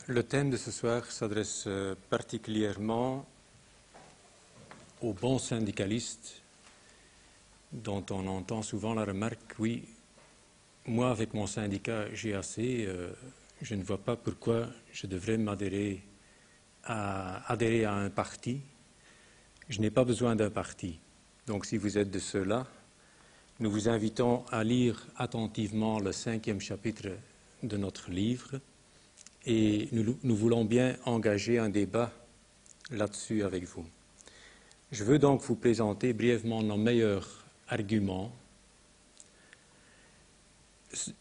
Le thème de ce soir s'adresse particulièrement aux bons syndicalistes dont on entend souvent la remarque « oui, moi avec mon syndicat GAC, je ne vois pas pourquoi je devrais adhérer à un parti, je n'ai pas besoin d'un parti ». Donc si vous êtes de ceux-là, nous vous invitons à lire attentivement le 5e chapitre de notre livre et nous voulons bien engager un débat là-dessus avec vous. Je veux donc vous présenter brièvement nos meilleurs arguments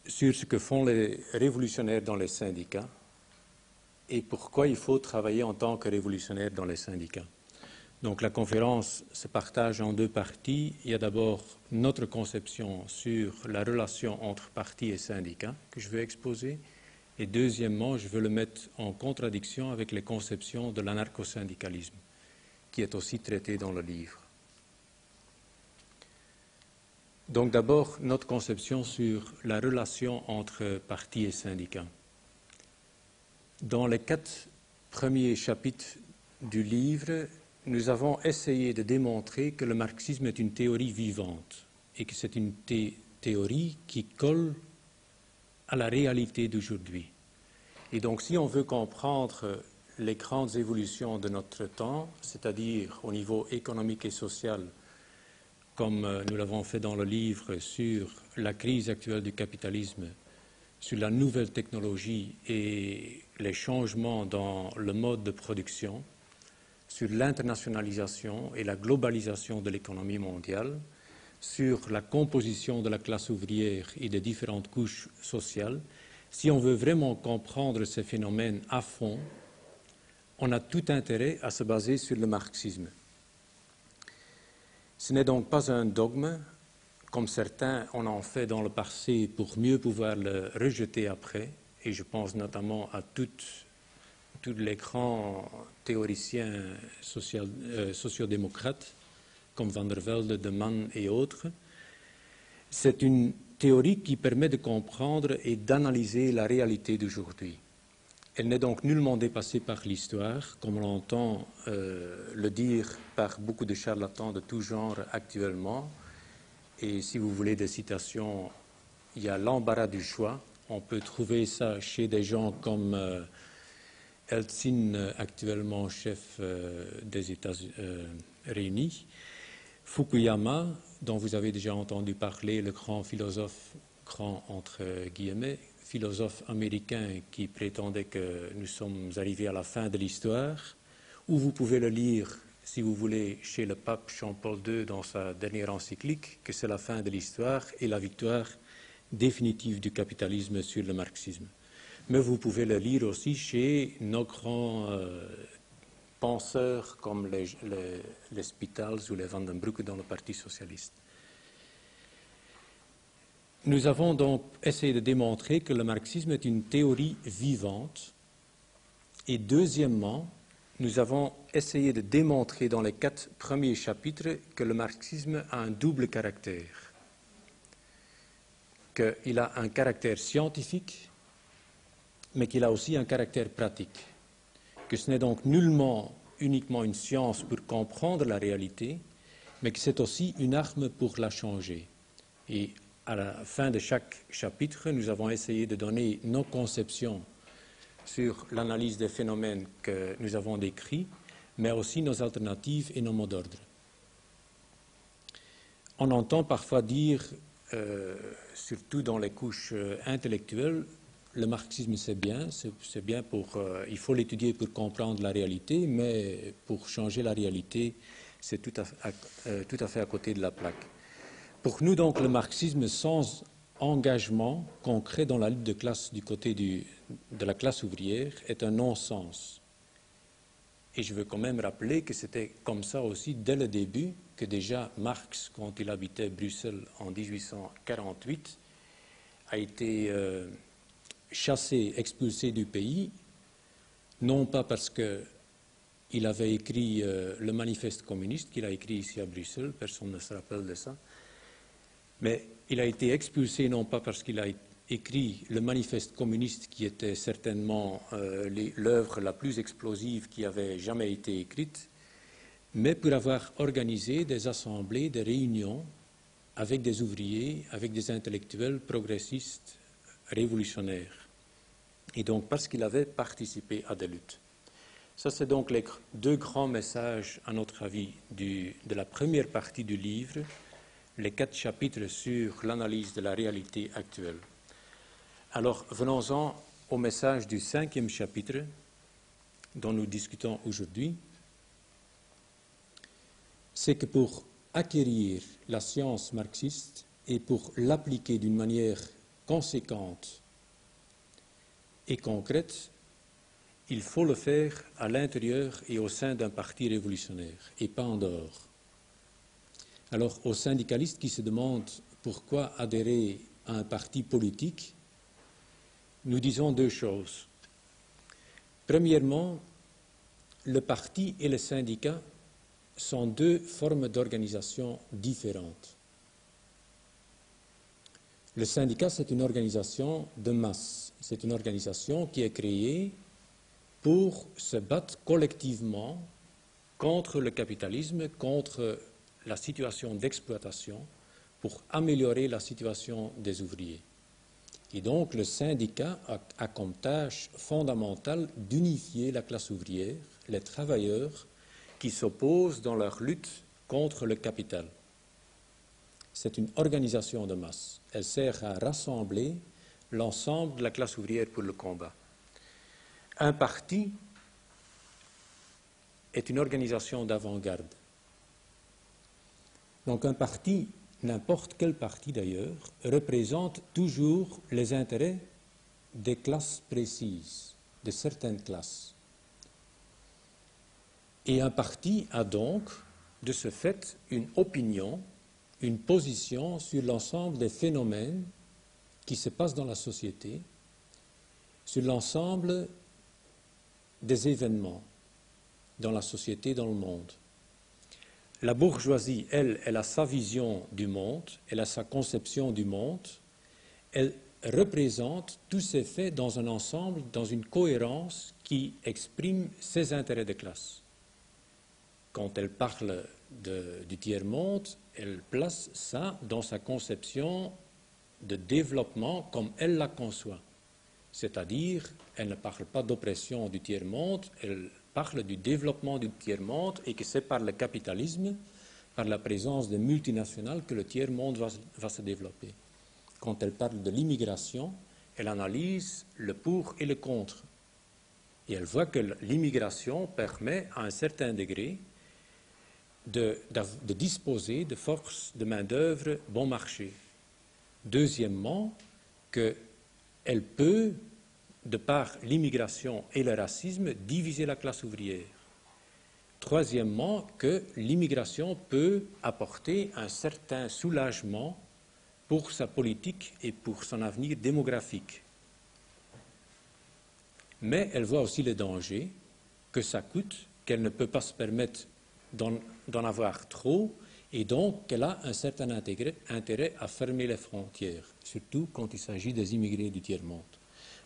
sur ce que font les révolutionnaires dans les syndicats et pourquoi il faut travailler en tant que révolutionnaire dans les syndicats. Donc la conférence se partage en deux parties. Il y a d'abord notre conception sur la relation entre partis et syndicats que je vais exposer. Et deuxièmement, je veux le mettre en contradiction avec les conceptions de l'anarcho-syndicalisme, qui est aussi traité dans le livre. Donc d'abord, notre conception sur la relation entre partis et syndicats. Dans les 4 premiers chapitres du livre, nous avons essayé de démontrer que le marxisme est une théorie vivante et que c'est une théorie qui colle à la réalité d'aujourd'hui. Et donc si on veut comprendre les grandes évolutions de notre temps, c'est-à-dire au niveau économique et social, comme nous l'avons fait dans le livre sur la crise actuelle du capitalisme, sur la nouvelle technologie et les changements dans le mode de production, sur l'internationalisation et la globalisation de l'économie mondiale, sur la composition de la classe ouvrière et des différentes couches sociales. Si on veut vraiment comprendre ces phénomènes à fond, on a tout intérêt à se baser sur le marxisme. Ce n'est donc pas un dogme, comme certains en ont fait dans le passé pour mieux pouvoir le rejeter après, et je pense notamment à tous les grands théoriciens sociodémocrates, comme Van der Velde, De Man et autres. C'est une théorie qui permet de comprendre et d'analyser la réalité d'aujourd'hui. Elle n'est donc nullement dépassée par l'histoire, comme on entend le dire par beaucoup de charlatans de tout genre actuellement. Et si vous voulez des citations, il y a l'embarras du choix. On peut trouver ça chez des gens comme Eltsine, actuellement chef des États-Unis, Fukuyama, dont vous avez déjà entendu parler, le grand philosophe, grand entre guillemets, philosophe américain qui prétendait que nous sommes arrivés à la fin de l'histoire, ou vous pouvez le lire, si vous voulez, chez le pape Jean-Paul II dans sa dernière encyclique, que c'est la fin de l'histoire et la victoire définitive du capitalisme sur le marxisme. Mais vous pouvez le lire aussi chez nos grands penseurs comme les Spitals ou les Van den Broeke dans le Parti socialiste. Nous avons donc essayé de démontrer que le marxisme est une théorie vivante. Et deuxièmement, nous avons essayé de démontrer dans les 4 premiers chapitres que le marxisme a un double caractère. Qu'il a un caractère scientifique, mais qu'il a aussi un caractère pratique. Que ce n'est donc nullement uniquement une science pour comprendre la réalité, mais que c'est aussi une arme pour la changer. Et à la fin de chaque chapitre, nous avons essayé de donner nos conceptions sur l'analyse des phénomènes que nous avons décrits, mais aussi nos alternatives et nos mots d'ordre. On entend parfois dire, surtout dans les couches intellectuelles, le marxisme c'est bien pour, il faut l'étudier pour comprendre la réalité, mais pour changer la réalité, c'est tout à fait à côté de la plaque. Pour nous donc, le marxisme sans engagement concret dans la lutte de classe du côté de la classe ouvrière est un non-sens. Et je veux quand même rappeler que c'était comme ça aussi dès le début, que déjà Marx, quand il habitait Bruxelles en 1848, a été chassé, expulsé du pays, non pas parce qu'il avait écrit le manifeste communiste qu'il a écrit ici à Bruxelles, personne ne se rappelle de ça, mais il a été expulsé non pas parce qu'il écrit le manifeste communiste qui était certainement l'œuvre la plus explosive qui avait jamais été écrite, mais pour avoir organisé des assemblées, des réunions avec des ouvriers, avec des intellectuels progressistes, révolutionnaires. Et donc parce qu'il avait participé à des luttes. Ça, c'est donc les deux grands messages, à notre avis, de la première partie du livre, les 4 chapitres sur l'analyse de la réalité actuelle. Alors, venons-en au message du 5e chapitre dont nous discutons aujourd'hui. C'est que pour acquérir la science marxiste et pour l'appliquer d'une manière conséquente et concrète, il faut le faire à l'intérieur et au sein d'un parti révolutionnaire, et pas en dehors. Alors, aux syndicalistes qui se demandent pourquoi adhérer à un parti politique, nous disons 2 choses. Premièrement, le parti et le syndicat sont 2 formes d'organisation différentes. Le syndicat, c'est une organisation de masse. C'est une organisation qui est créée pour se battre collectivement contre le capitalisme, contre la situation d'exploitation, pour améliorer la situation des ouvriers. Et donc le syndicat a comme tâche fondamentale d'unifier la classe ouvrière, les travailleurs qui s'opposent dans leur lutte contre le capital. C'est une organisation de masse. Elle sert à rassembler l'ensemble de la classe ouvrière pour le combat. Un parti est une organisation d'avant-garde. Donc un parti, n'importe quel parti d'ailleurs, représente toujours les intérêts des classes précises, de certaines classes. Et un parti a donc, de ce fait, une opinion, une position sur l'ensemble des phénomènes qui se passent dans la société, sur l'ensemble des événements dans la société, dans le monde. La bourgeoisie, elle a sa vision du monde, elle a sa conception du monde, elle représente tous ces faits dans un ensemble, dans une cohérence qui exprime ses intérêts de classe. Quand elle parle du tiers-monde, elle place ça dans sa conception de développement comme elle la conçoit. C'est-à-dire, elle ne parle pas d'oppression du tiers-monde, elle parle du développement du tiers-monde et que c'est par le capitalisme, par la présence des multinationales que le tiers-monde va se développer. Quand elle parle de l'immigration, elle analyse le pour et le contre. Et elle voit que l'immigration permet à un certain degré de disposer de forces de main-d'œuvre bon marché. Deuxièmement, qu'elle peut, de par l'immigration et le racisme, diviser la classe ouvrière. Troisièmement, que l'immigration peut apporter un certain soulagement pour sa politique et pour son avenir démographique. Mais elle voit aussi le danger que ça coûte, qu'elle ne peut pas se permettre d'en avoir trop, et donc qu'elle a un certain intérêt à fermer les frontières, surtout quand il s'agit des immigrés du tiers-monde.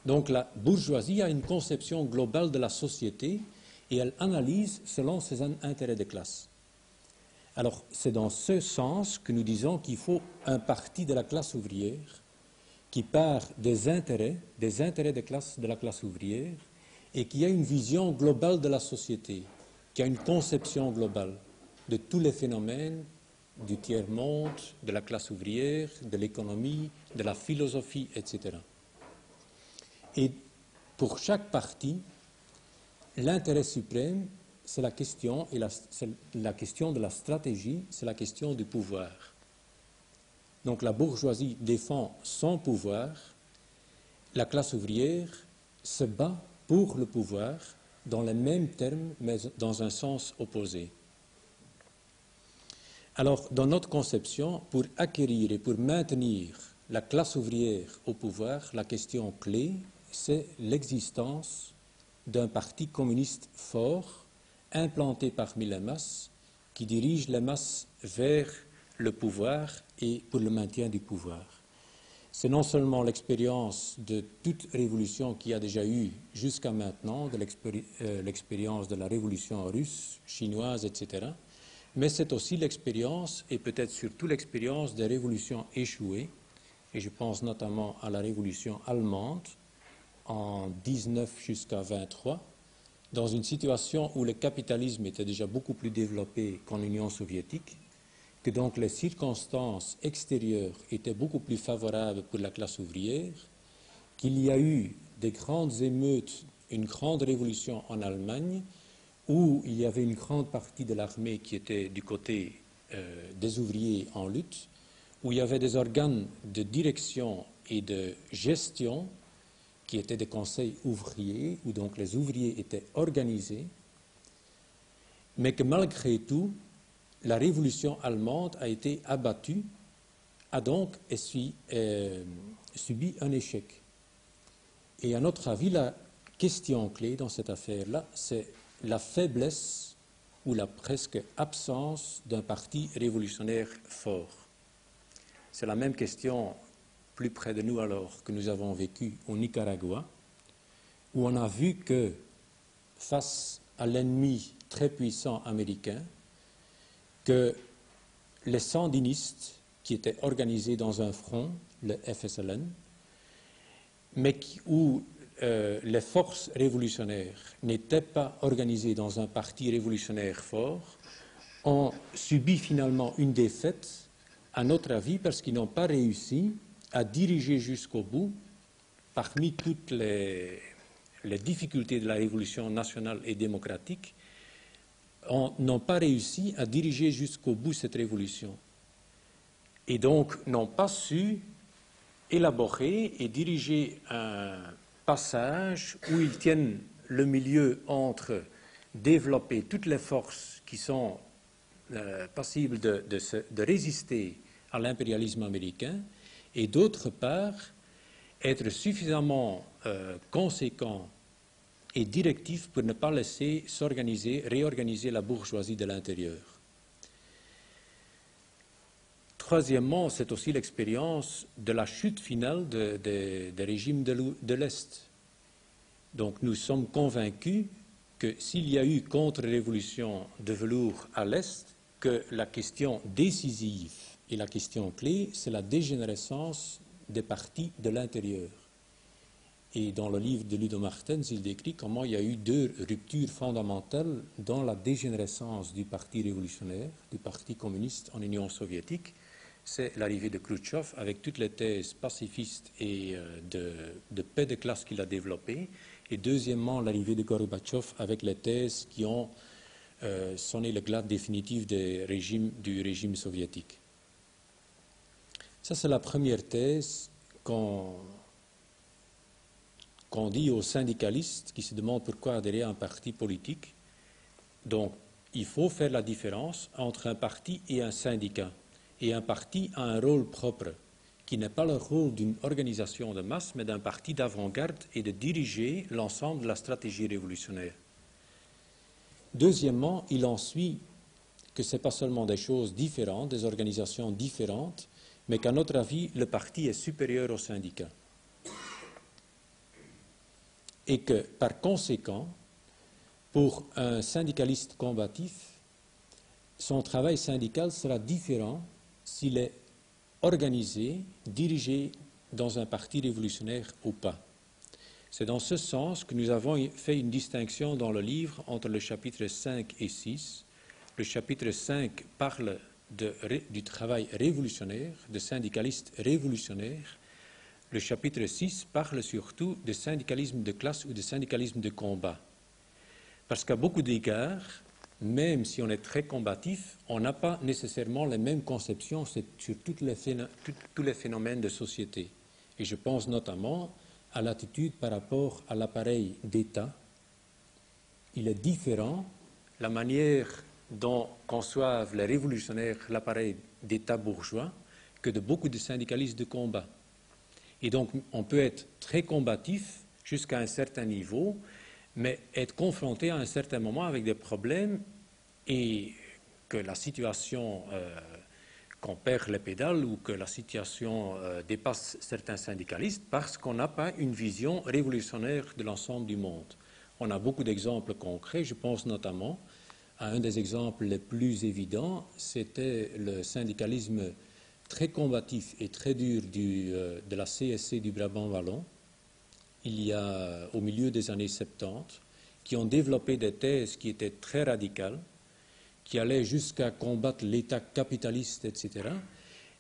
Donc la bourgeoisie a une conception globale de la société et elle analyse selon ses intérêts de classe. Alors c'est dans ce sens que nous disons qu'il faut un parti de la classe ouvrière qui part des intérêts de la classe ouvrière et qui a une vision globale de la société, qui a une conception globale de tous les phénomènes du tiers-monde, de la classe ouvrière, de l'économie, de la philosophie, etc. Et pour chaque parti, l'intérêt suprême, c'est la question, c'est la question de la stratégie, c'est la question du pouvoir. Donc la bourgeoisie défend son pouvoir, la classe ouvrière se bat pour le pouvoir dans les mêmes termes, mais dans un sens opposé. Alors, dans notre conception, pour acquérir et pour maintenir la classe ouvrière au pouvoir, la question clé, c'est l'existence d'un parti communiste fort, implanté parmi les masses, qui dirige les masses vers le pouvoir et pour le maintien du pouvoir. C'est non seulement l'expérience de toute révolution qu'il y a déjà eu jusqu'à maintenant, de l'expérience de la révolution russe, chinoise, etc., mais c'est aussi l'expérience, et peut-être surtout l'expérience des révolutions échouées, et je pense notamment à la révolution allemande en 19 jusqu'à 23, dans une situation où le capitalisme était déjà beaucoup plus développé qu'en Union soviétique, que donc les circonstances extérieures étaient beaucoup plus favorables pour la classe ouvrière, qu'il y a eu des grandes émeutes, une grande révolution en Allemagne, où il y avait une grande partie de l'armée qui était du côté des ouvriers en lutte, où il y avait des organes de direction et de gestion qui étaient des conseils ouvriers, où donc les ouvriers étaient organisés, mais que malgré tout, la révolution allemande a été abattue, a donc subi un échec. Et à notre avis, la question clé dans cette affaire-là, c'est la faiblesse ou la presque absence d'un parti révolutionnaire fort. C'est la même question plus près de nous alors que nous avons vécu au Nicaragua, où on a vu que face à l'ennemi très puissant américain, que les sandinistes, qui étaient organisés dans un front, le FSLN, mais où les forces révolutionnaires n'étaient pas organisées dans un parti révolutionnaire fort, ont subi finalement une défaite, à notre avis, parce qu'ils n'ont pas réussi à diriger jusqu'au bout, parmi toutes les difficultés de la révolution nationale et démocratique, n'ont pas réussi à diriger jusqu'au bout cette révolution. Et donc n'ont pas su élaborer et diriger un passage où ils tiennent le milieu entre développer toutes les forces qui sont passibles de résister à l'impérialisme américain et d'autre part être suffisamment conséquent et directif pour ne pas laisser réorganiser la bourgeoisie de l'intérieur. Troisièmement, c'est aussi l'expérience de la chute finale des régimes de l'Est. Donc nous sommes convaincus que s'il y a eu contre-révolution de velours à l'Est, que la question décisive et la question clé, c'est la dégénérescence des partis de l'intérieur. Et dans le livre de Ludo Martens, il décrit comment il y a eu deux ruptures fondamentales dans la dégénérescence du Parti révolutionnaire, du Parti communiste en Union soviétique. C'est l'arrivée de Khrouchtchev avec toutes les thèses pacifistes et de paix de classe qu'il a développées. Et deuxièmement, l'arrivée de Gorbatchev avec les thèses qui ont sonné le glas définitif du régime soviétique. Ça, c'est la première thèse qu'on dit aux syndicalistes qui se demandent pourquoi adhérer à un parti politique. Donc, il faut faire la différence entre un parti et un syndicat. Et un parti a un rôle propre, qui n'est pas le rôle d'une organisation de masse, mais d'un parti d'avant-garde et de diriger l'ensemble de la stratégie révolutionnaire. Deuxièmement, il en suit que ce n'est pas seulement des choses différentes, des organisations différentes, mais qu'à notre avis, le parti est supérieur au syndicat. Et que, par conséquent, pour un syndicaliste combatif, son travail syndical sera différent s'il est organisé, dirigé dans un parti révolutionnaire ou pas. C'est dans ce sens que nous avons fait une distinction dans le livre entre le chapitre 5 et 6. Le chapitre 5 parle du travail révolutionnaire, de syndicalistes révolutionnaires. Le chapitre 6 parle surtout de syndicalisme de classe ou de syndicalisme de combat. Parce qu'à beaucoup d'égards, même si on est très combatif, on n'a pas nécessairement les mêmes conceptions sur tous les phénomènes de société. Et je pense notamment à l'attitude par rapport à l'appareil d'État. Il est différent, la manière dont conçoivent les révolutionnaires l'appareil d'État bourgeois que de beaucoup de syndicalistes de combat. Et donc, on peut être très combatif jusqu'à un certain niveau, mais être confronté à un certain moment avec des problèmes et que la situation qu'on perd les pédales ou que la situation dépasse certains syndicalistes parce qu'on n'a pas une vision révolutionnaire de l'ensemble du monde. On a beaucoup d'exemples concrets, je pense notamment à un des exemples les plus évidents, c'était le syndicalisme très combatif et très dur de la CSC du Brabant wallon, il y a au milieu des années 70, qui ont développé des thèses qui étaient très radicales, qui allaient jusqu'à combattre l'État capitaliste, etc.,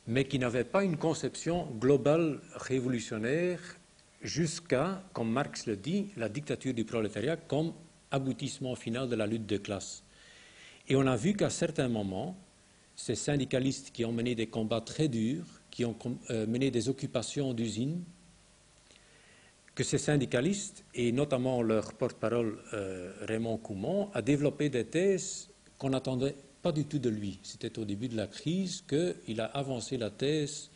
mais qui n'avaient pas une conception globale révolutionnaire jusqu'à, comme Marx le dit, la dictature du prolétariat comme aboutissement final de la lutte de classe. Et on a vu qu'à certains moments, ces syndicalistes qui ont mené des combats très durs, qui ont mené des occupations d'usines, que ces syndicalistes, et notamment leur porte-parole Raymond Coumont, a développé des thèses qu'on n'attendait pas du tout de lui. C'était au début de la crise qu'il a avancé la thèse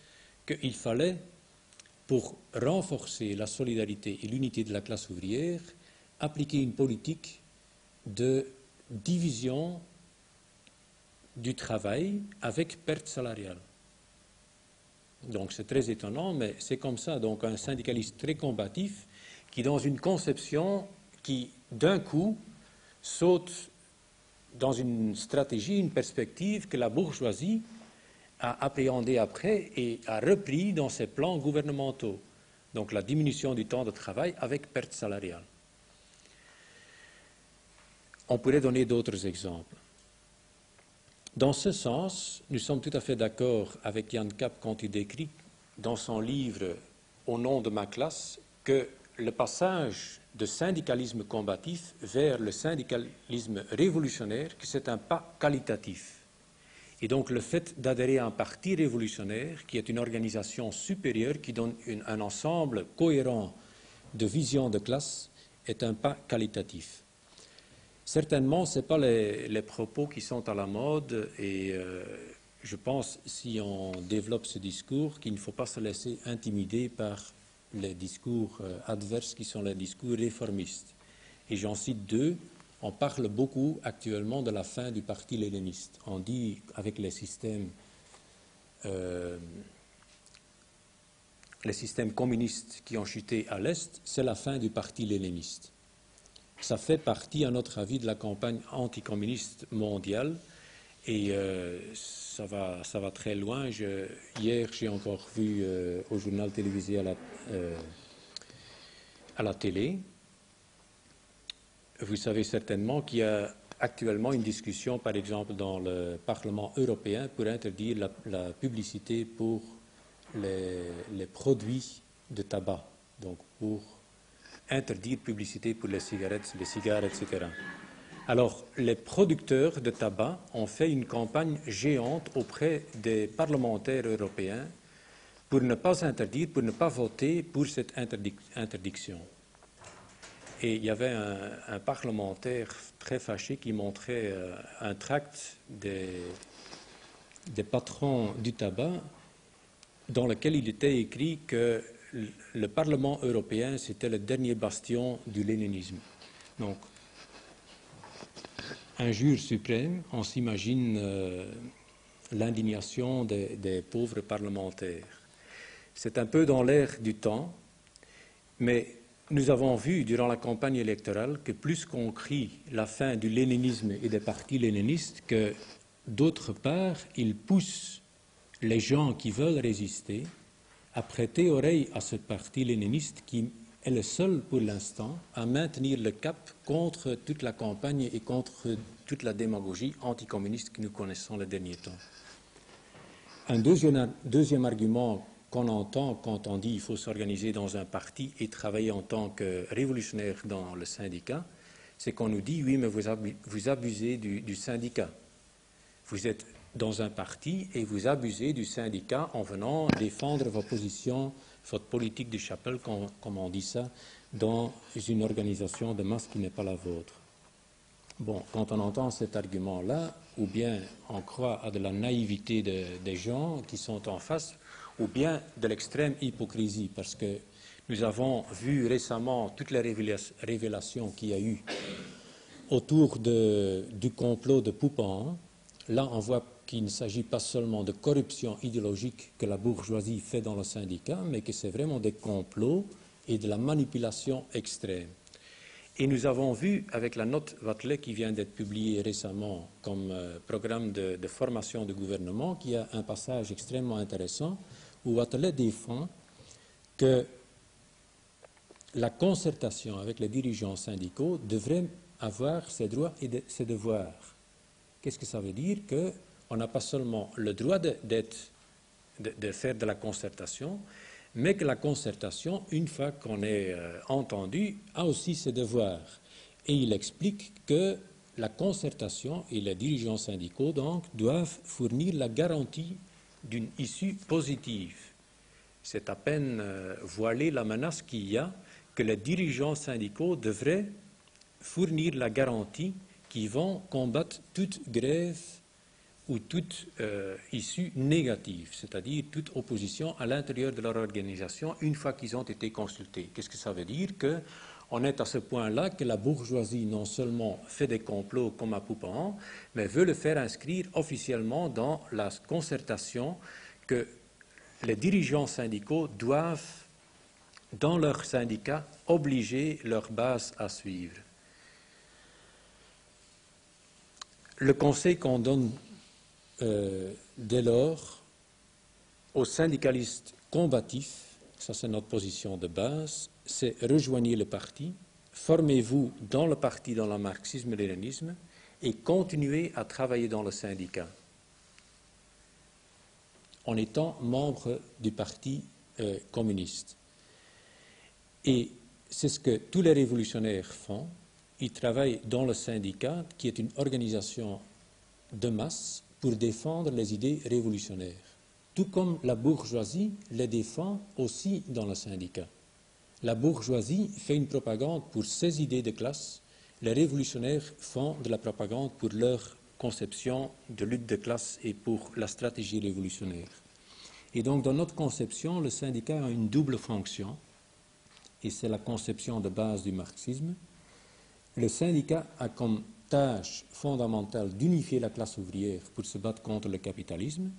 qu'il fallait, pour renforcer la solidarité et l'unité de la classe ouvrière, appliquer une politique de division du travail avec perte salariale. Donc c'est très étonnant, mais c'est comme ça. Donc un syndicaliste très combatif qui, dans une conception qui, d'un coup, saute dans une stratégie, une perspective que la bourgeoisie a appréhendée après et a repris dans ses plans gouvernementaux. Donc la diminution du temps de travail avec perte salariale. On pourrait donner d'autres exemples. Dans ce sens, nous sommes tout à fait d'accord avec Jan Kapp quand il décrit dans son livre « Au nom de ma classe » que le passage de syndicalisme combatif vers le syndicalisme révolutionnaire, que c'est un pas qualitatif. Et donc le fait d'adhérer à un parti révolutionnaire, qui est une organisation supérieure, qui donne un ensemble cohérent de vision de classe, est un pas qualitatif. Certainement, ce n'est pas les propos qui sont à la mode et je pense, si on développe ce discours, qu'il ne faut pas se laisser intimider par les discours adverses qui sont les discours réformistes. Et j'en cite deux. On parle beaucoup actuellement de la fin du parti léniniste. On dit, avec les systèmes communistes qui ont chuté à l'Est, c'est la fin du parti léniniste. Ça fait partie, à notre avis, de la campagne anticommuniste mondiale et ça va très loin. Hier, j'ai encore vu au journal télévisé à la télé. Vous savez certainement qu'il y a actuellement une discussion, par exemple, dans le Parlement européen pour interdire la publicité pour les produits de tabac, donc pour interdire publicité pour les cigares, etc. Alors, les producteurs de tabac ont fait une campagne géante auprès des parlementaires européens pour ne pas interdire, pour ne pas voter pour cette interdiction. Et il y avait un parlementaire très fâché qui montrait un tract des patrons du tabac dans lequel il était écrit que le Parlement européen, c'était le dernier bastion du léninisme. Donc, injure suprême, on s'imagine l'indignation des pauvres parlementaires. C'est un peu dans l'air du temps, mais nous avons vu durant la campagne électorale que plus qu'on crie la fin du léninisme et des partis léninistes, que d'autre part, ils poussent les gens qui veulent résister à prêter oreille à ce parti léniniste qui est le seul pour l'instant à maintenir le cap contre toute la campagne et contre toute la démagogie anticommuniste que nous connaissons les derniers temps. Un deuxième argument qu'on entend quand on dit qu'il faut s'organiser dans un parti et travailler en tant que révolutionnaire dans le syndicat, c'est qu'on nous dit « oui, mais vous abusez du syndicat. Vous êtes dans un parti et vous abusez du syndicat en venant défendre vos positions, votre politique de chapelle, comme on dit ça, dans une organisation de masse qui n'est pas la vôtre. » Bon, quand on entend cet argument-là, ou bien on croit à de la naïveté des gens qui sont en face, ou bien de l'extrême hypocrisie, parce que nous avons vu récemment toutes les révélations qu'il y a eu autour du complot de Poupan, Là, on voit qu'il ne s'agit pas seulement de corruption idéologique que la bourgeoisie fait dans le syndicat, mais que c'est vraiment des complots et de la manipulation extrême. Et nous avons vu, avec la note Wathelet qui vient d'être publiée récemment comme programme de formation de gouvernement, qu'il y a un passage extrêmement intéressant où Wathelet défend que la concertation avec les dirigeants syndicaux devrait avoir ses droits et ses devoirs. Qu'est-ce que ça veut dire? Qu'on n'a pas seulement le droit de faire de la concertation, mais que la concertation, une fois qu'on est entendu, a aussi ses devoirs. Et il explique que la concertation et les dirigeants syndicaux, donc, doivent fournir la garantie d'une issue positive. C'est à peine voiler la menace qu'il y a que les dirigeants syndicaux devraient fournir la garantie qu'ils vont combattre toute grève ou toute issue négative, c'est-à-dire toute opposition à l'intérieur de leur organisation une fois qu'ils ont été consultés. Qu'est-ce que ça veut dire? Qu'on est à ce point-là que la bourgeoisie non seulement fait des complots comme à Poupan, mais veut le faire inscrire officiellement dans la concertation que les dirigeants syndicaux doivent, dans leur syndicat, obliger leur base à suivre. Le conseil qu'on donne dès lors aux syndicalistes combatifs, ça c'est notre position de base, c'est rejoignez le parti, formez-vous dans le parti, dans le marxisme-léninisme et continuez à travailler dans le syndicat en étant membre du parti communiste. Et c'est ce que tous les révolutionnaires font. Ils travaillent dans le syndicat, qui est une organisation de masse pour défendre les idées révolutionnaires. Tout comme la bourgeoisie les défend aussi dans le syndicat. La bourgeoisie fait une propagande pour ses idées de classe. Les révolutionnaires font de la propagande pour leur conception de lutte de classe et pour la stratégie révolutionnaire. Et donc, dans notre conception, le syndicat a une double fonction, et c'est la conception de base du marxisme. Le syndicat a comme tâche fondamentale d'unifier la classe ouvrière pour se battre contre le capitalisme,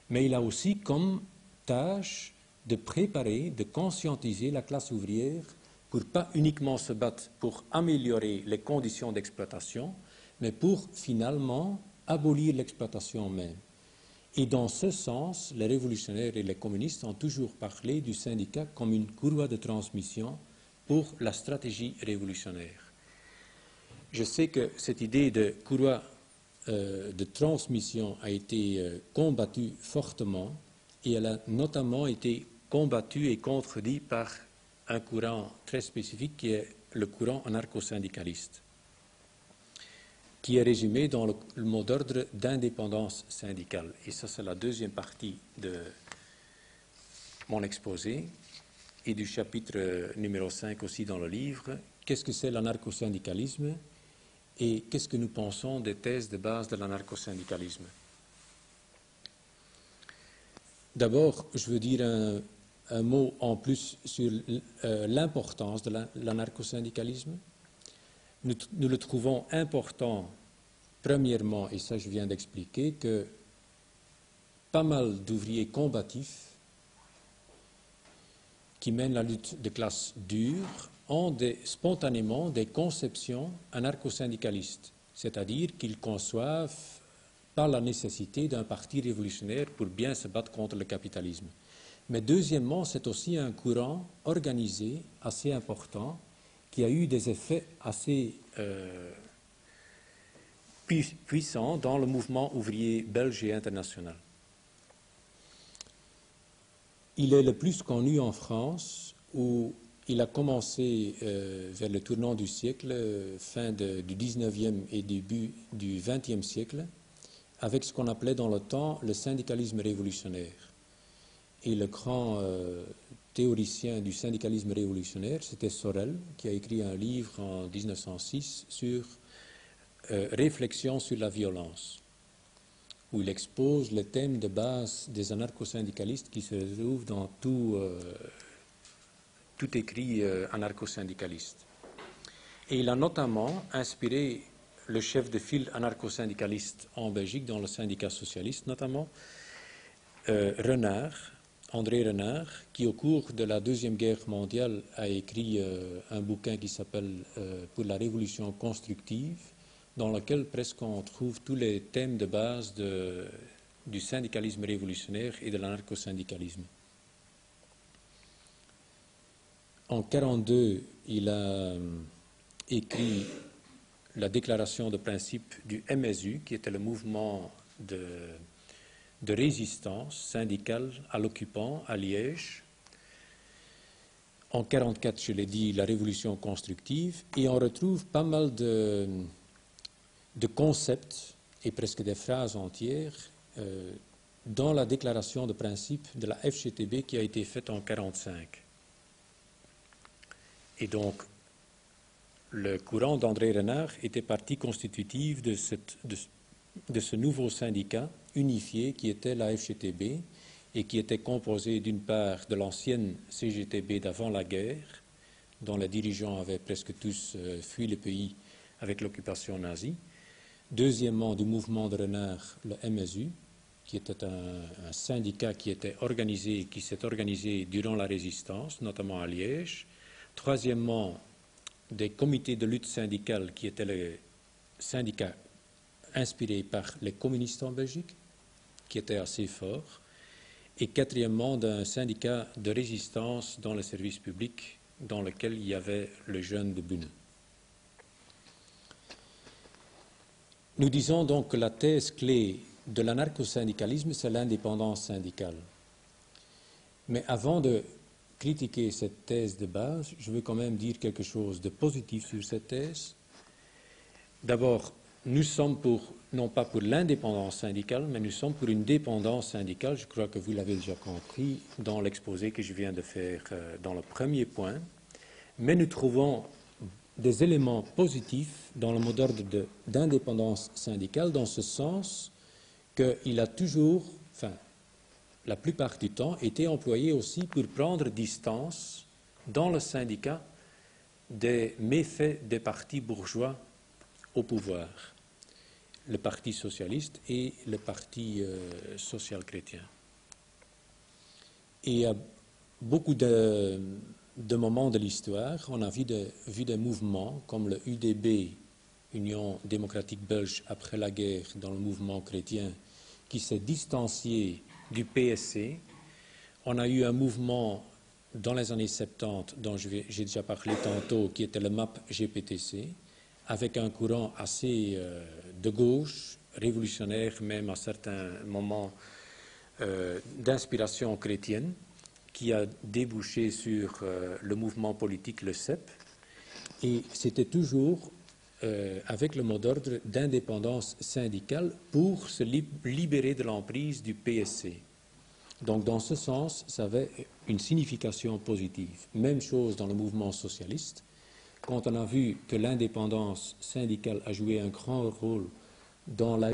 mais il a aussi comme tâche de préparer, de conscientiser la classe ouvrière pour pas uniquement se battre pour améliorer les conditions d'exploitation, mais pour finalement abolir l'exploitation même. Et dans ce sens, les révolutionnaires et les communistes ont toujours parlé du syndicat comme une courroie de transmission pour la stratégie révolutionnaire. Je sais que cette idée de courroie de transmission a été combattue fortement et elle a notamment été combattue et contredite par un courant très spécifique qui est le courant anarcho-syndicaliste, qui est résumé dans le mot d'ordre d'indépendance syndicale. Et ça, c'est la deuxième partie de mon exposé et du chapitre numéro 5 aussi dans le livre. Qu'est-ce que c'est l'anarcho-syndicalisme et qu'est-ce que nous pensons des thèses de base de l'anarcho-syndicalisme? D'abord, je veux dire un mot en plus sur l'importance de l'anarcho-syndicalisme. Nous le trouvons important, premièrement, et ça je viens d'expliquer, que pas mal d'ouvriers combatifs qui mènent la lutte de classe dure ont spontanément des conceptions anarcho-syndicalistes, c'est-à-dire qu'ils conçoivent pas la nécessité d'un parti révolutionnaire pour bien se battre contre le capitalisme. Mais deuxièmement, c'est aussi un courant organisé assez important qui a eu des effets assez puissants dans le mouvement ouvrier belge et international. Il est le plus connu en France, où il a commencé vers le tournant du siècle, fin du 19e et début du 20e siècle, avec ce qu'on appelait dans le temps le syndicalisme révolutionnaire. Et le grand théoricien du syndicalisme révolutionnaire, c'était Sorel, qui a écrit un livre en 1906 sur Réflexion sur la violence, où il expose le thème de base des anarcho-syndicalistes qui se retrouve dans tout écrit anarcho-syndicaliste. Et il a notamment inspiré le chef de file anarcho-syndicaliste en Belgique, dans le syndicat socialiste notamment, Renard, André Renard, qui au cours de la Deuxième Guerre mondiale a écrit un bouquin qui s'appelle Pour la révolution constructive, dans lequel presque on trouve tous les thèmes de base du syndicalisme révolutionnaire et de l'anarcho-syndicalisme. En 1942, il a écrit la déclaration de principe du MSU, qui était le mouvement de résistance syndicale à l'occupant à Liège. En 1944, je l'ai dit, la révolution constructive, et on retrouve pas mal de concepts et presque des phrases entières dans la déclaration de principe de la FGTB qui a été faite en 1945. Et donc, le courant d'André Renard était partie constitutive de ce nouveau syndicat unifié qui était la FGTB et qui était composé d'une part de l'ancienne CGTB d'avant la guerre, dont les dirigeants avaient presque tous fui le pays avec l'occupation nazie. Deuxièmement, du mouvement de Renard, le MSU, qui était un syndicat qui s'est organisé durant la résistance, notamment à Liège. Troisièmement, des comités de lutte syndicale qui étaient les syndicats inspirés par les communistes en Belgique, qui étaient assez forts. Et quatrièmement, d'un syndicat de résistance dans le service public, dans lequel il y avait le jeune de Bune. Nous disons donc que la thèse clé de l'anarcho-syndicalisme, c'est l'indépendance syndicale. Mais avant de critiquer cette thèse de base, je veux quand même dire quelque chose de positif sur cette thèse. D'abord, nous sommes non pas pour l'indépendance syndicale, mais nous sommes pour une dépendance syndicale. Je crois que vous l'avez déjà compris dans l'exposé que je viens de faire dans le premier point. Mais nous trouvons des éléments positifs dans le mot d'ordre d'indépendance syndicale, dans ce sens qu'il a toujours, la plupart du temps, été employé aussi pour prendre distance dans le syndicat des méfaits des partis bourgeois au pouvoir, le Parti socialiste et le Parti social-chrétien. Et à beaucoup de moments de l'histoire, on a vu des mouvements comme le UDB, Union démocratique belge, après la guerre, dans le mouvement chrétien, qui s'est distancié du PSC. On a eu un mouvement dans les années 70, dont j'ai déjà parlé tantôt, qui était le MAP-GPTC, avec un courant assez de gauche, révolutionnaire, même à certains moments d'inspiration chrétienne, qui a débouché sur le mouvement politique, le CEP. Et c'était toujours avec le mot d'ordre d'indépendance syndicale pour se libérer de l'emprise du PSC. Donc, dans ce sens, ça avait une signification positive. Même chose dans le mouvement socialiste. Quand on a vu que l'indépendance syndicale a joué un grand rôle dans la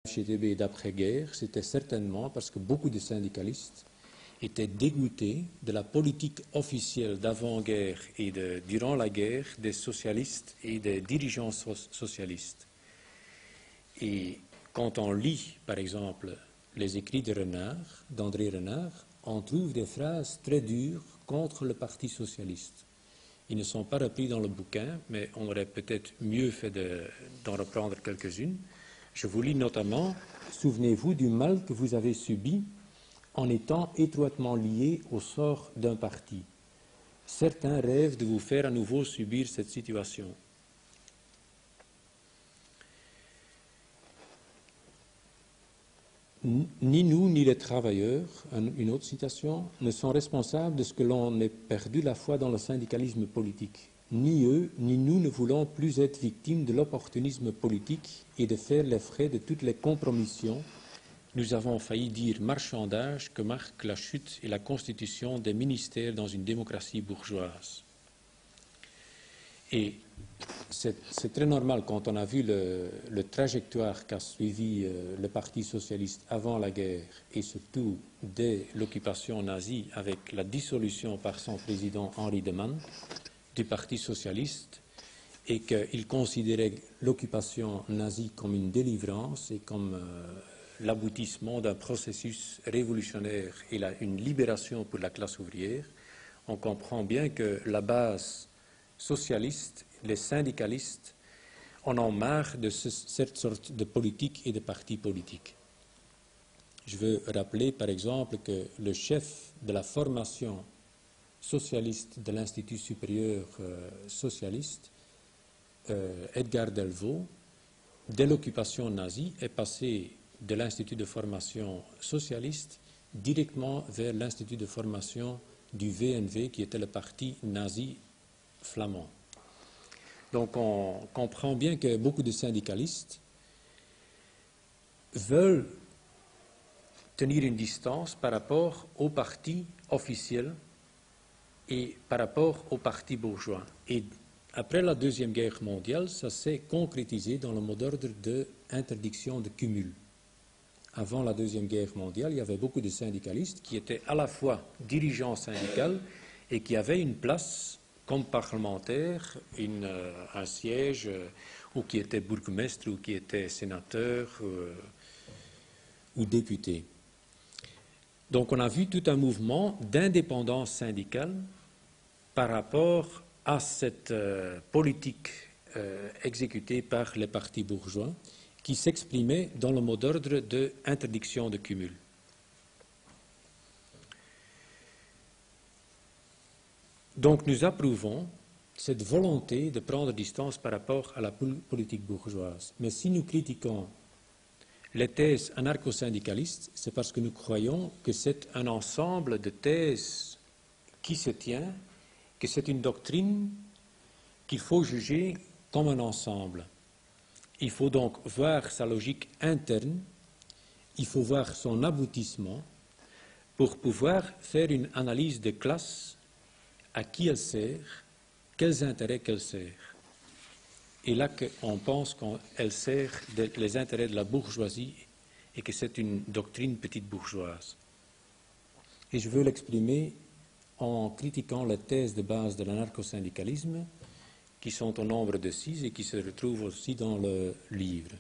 FGTB d'après-guerre, c'était certainement parce que beaucoup de syndicalistes étaient dégoûtés de la politique officielle d'avant-guerre et durant la guerre des socialistes et des dirigeants socialistes. Et quand on lit, par exemple, les écrits de Renard, d'André Renard, on trouve des phrases très dures contre le Parti socialiste. Ils ne sont pas repris dans le bouquin, mais on aurait peut-être mieux fait d'en reprendre quelques-unes. Je vous lis notamment « Souvenez-vous du mal que vous avez subi en étant étroitement lié au sort d'un parti. Certains rêvent de vous faire à nouveau subir cette situation. Ni nous, ni les travailleurs, une autre citation, ne sont responsables de ce que l'on ait perdu la foi dans le syndicalisme politique. Ni eux, ni nous ne voulons plus être victimes de l'opportunisme politique et de faire les frais de toutes les compromissions. Nous avons failli dire marchandage que marque la chute et la constitution des ministères dans une démocratie bourgeoise. Et c'est très normal quand on a vu le trajectoire qu'a suivi le Parti socialiste avant la guerre et surtout dès l'occupation nazie avec la dissolution par son président Henri Demann du Parti socialiste et qu'il considérait l'occupation nazie comme une délivrance et comme l'aboutissement d'un processus révolutionnaire et une libération pour la classe ouvrière, on comprend bien que la base socialiste, les syndicalistes, en ont marre de cette sorte de politique et de partis politiques. Je veux rappeler par exemple que le chef de la formation socialiste de l'Institut supérieur socialiste, Edgar Delvaux, dès l'occupation nazie, est passé de l'Institut de formation socialiste directement vers l'Institut de formation du VNV, qui était le parti nazi flamand. Donc on comprend bien que beaucoup de syndicalistes veulent tenir une distance par rapport au parti officiel et par rapport au parti bourgeois. Et après la Deuxième Guerre mondiale, ça s'est concrétisé dans le mot d'ordre d'interdiction de cumul. Avant la Deuxième Guerre mondiale, il y avait beaucoup de syndicalistes qui étaient à la fois dirigeants syndicaux et qui avaient une place comme parlementaire, un siège, ou qui étaient bourgmestres, ou qui étaient sénateurs, ou députés. Donc on a vu tout un mouvement d'indépendance syndicale par rapport à cette politique exécutée par les partis bourgeois qui s'exprimait dans le mot d'ordre d'interdiction de cumul. Donc nous approuvons cette volonté de prendre distance par rapport à la politique bourgeoise. Mais si nous critiquons les thèses anarcho-syndicalistes, c'est parce que nous croyons que c'est un ensemble de thèses qui se tient, que c'est une doctrine qu'il faut juger comme un ensemble. Il faut donc voir sa logique interne, il faut voir son aboutissement pour pouvoir faire une analyse de classe, à qui elle sert, quels intérêts qu'elle sert. Et là qu'on pense qu'elle sert les intérêts de la bourgeoisie et que c'est une doctrine petite bourgeoise. Et je veux l'exprimer en critiquant les thèses de base de l'anarcho-syndicalisme, qui sont au nombre de 6 et qui se retrouvent aussi dans le livre.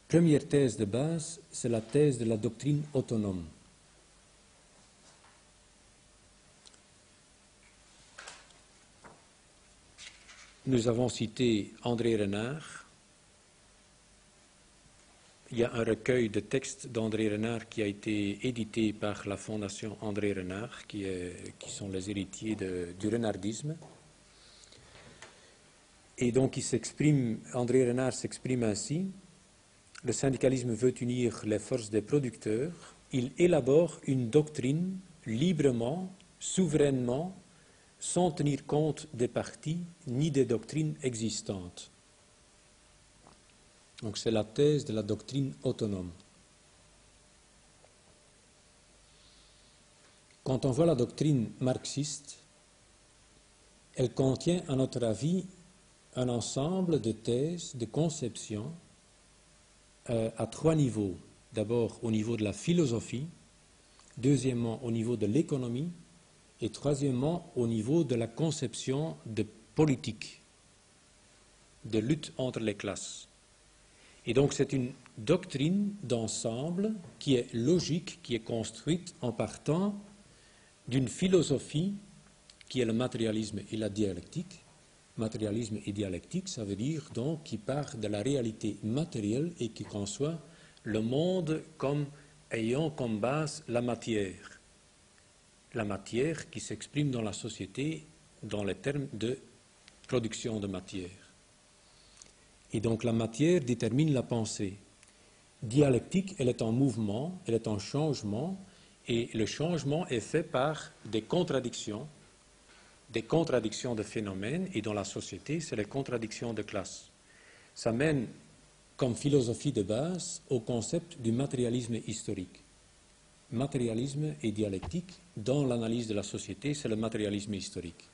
Première thèse de base, c'est la thèse de la doctrine autonome. Nous avons cité André Renard. Il y a un recueil de textes d'André Renard qui a été édité par la Fondation André Renard, qui sont les héritiers du renardisme. Et donc André Renard s'exprime ainsi: le syndicalisme veut unir les forces des producteurs, il élabore une doctrine librement, souverainement, sans tenir compte des partis ni des doctrines existantes. Donc c'est la thèse de la doctrine autonome. Quand on voit la doctrine marxiste, elle contient, à notre avis, un ensemble de thèses, de conceptions à 3 niveaux. D'abord au niveau de la philosophie, deuxièmement au niveau de l'économie et troisièmement au niveau de la conception de politique, de lutte entre les classes. Et donc c'est une doctrine d'ensemble qui est logique, qui est construite en partant d'une philosophie qui est le matérialisme et la dialectique. Matérialisme et dialectique, ça veut dire donc qui part de la réalité matérielle et qui conçoit le monde comme ayant comme base la matière. La matière qui s'exprime dans la société dans les termes de production de matière. Et donc la matière détermine la pensée. Dialectique, elle est en mouvement, elle est en changement, et le changement est fait par des contradictions de phénomènes, et dans la société, c'est les contradictions de classe. Ça mène, comme philosophie de base, au concept du matérialisme historique. Matérialisme et dialectique, dans l'analyse de la société, c'est le matérialisme historique.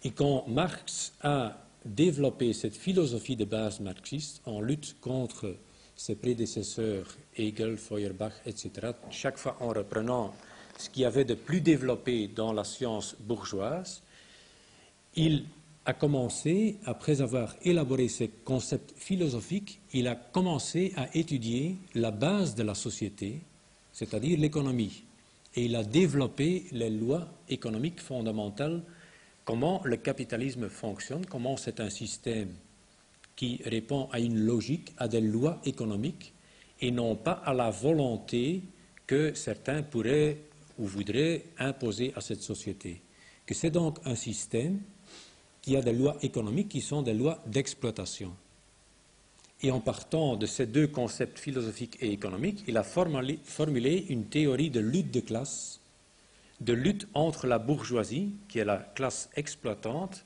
Et quand Marx a développé cette philosophie de base marxiste en lutte contre ses prédécesseurs, Hegel, Feuerbach, etc., chaque fois en reprenant ce qu'il y avait de plus développé dans la science bourgeoise, il a commencé, après avoir élaboré ces concepts philosophiques, il a commencé à étudier la base de la société, c'est-à-dire l'économie. Et il a développé les lois économiques fondamentales, comment le capitalisme fonctionne, comment c'est un système qui répond à une logique, à des lois économiques, et non pas à la volonté que certains pourraient ou voudraient imposer à cette société. Que c'est donc un système qui a des lois économiques qui sont des lois d'exploitation. Et en partant de ces deux concepts philosophiques et économiques, il a formulé une théorie de lutte de classe, de lutte entre la bourgeoisie, qui est la classe exploitante,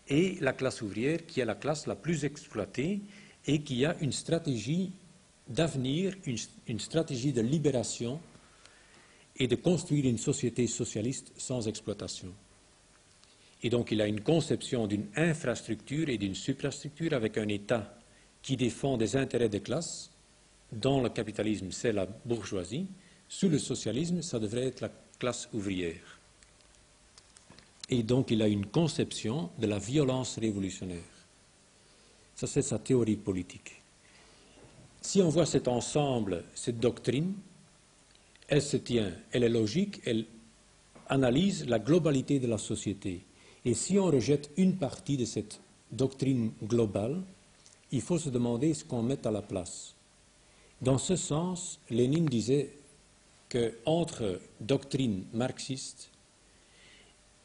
et la classe ouvrière, qui est la classe la plus exploitée, et qui a une stratégie d'avenir, une stratégie de libération, et de construire une société socialiste sans exploitation. Et donc il a une conception d'une infrastructure et d'une suprastructure avec un État qui défend des intérêts de classe. Dans le capitalisme, c'est la bourgeoisie. Sous le socialisme, ça devrait être la classe ouvrière. Et donc il a une conception de la violence révolutionnaire. Ça, c'est sa théorie politique. Si on voit cet ensemble, cette doctrine, elle se tient, elle est logique, elle analyse la globalité de la société. Et si on rejette une partie de cette doctrine globale, il faut se demander ce qu'on met à la place. Dans ce sens, Lénine disait qu'entre doctrine marxiste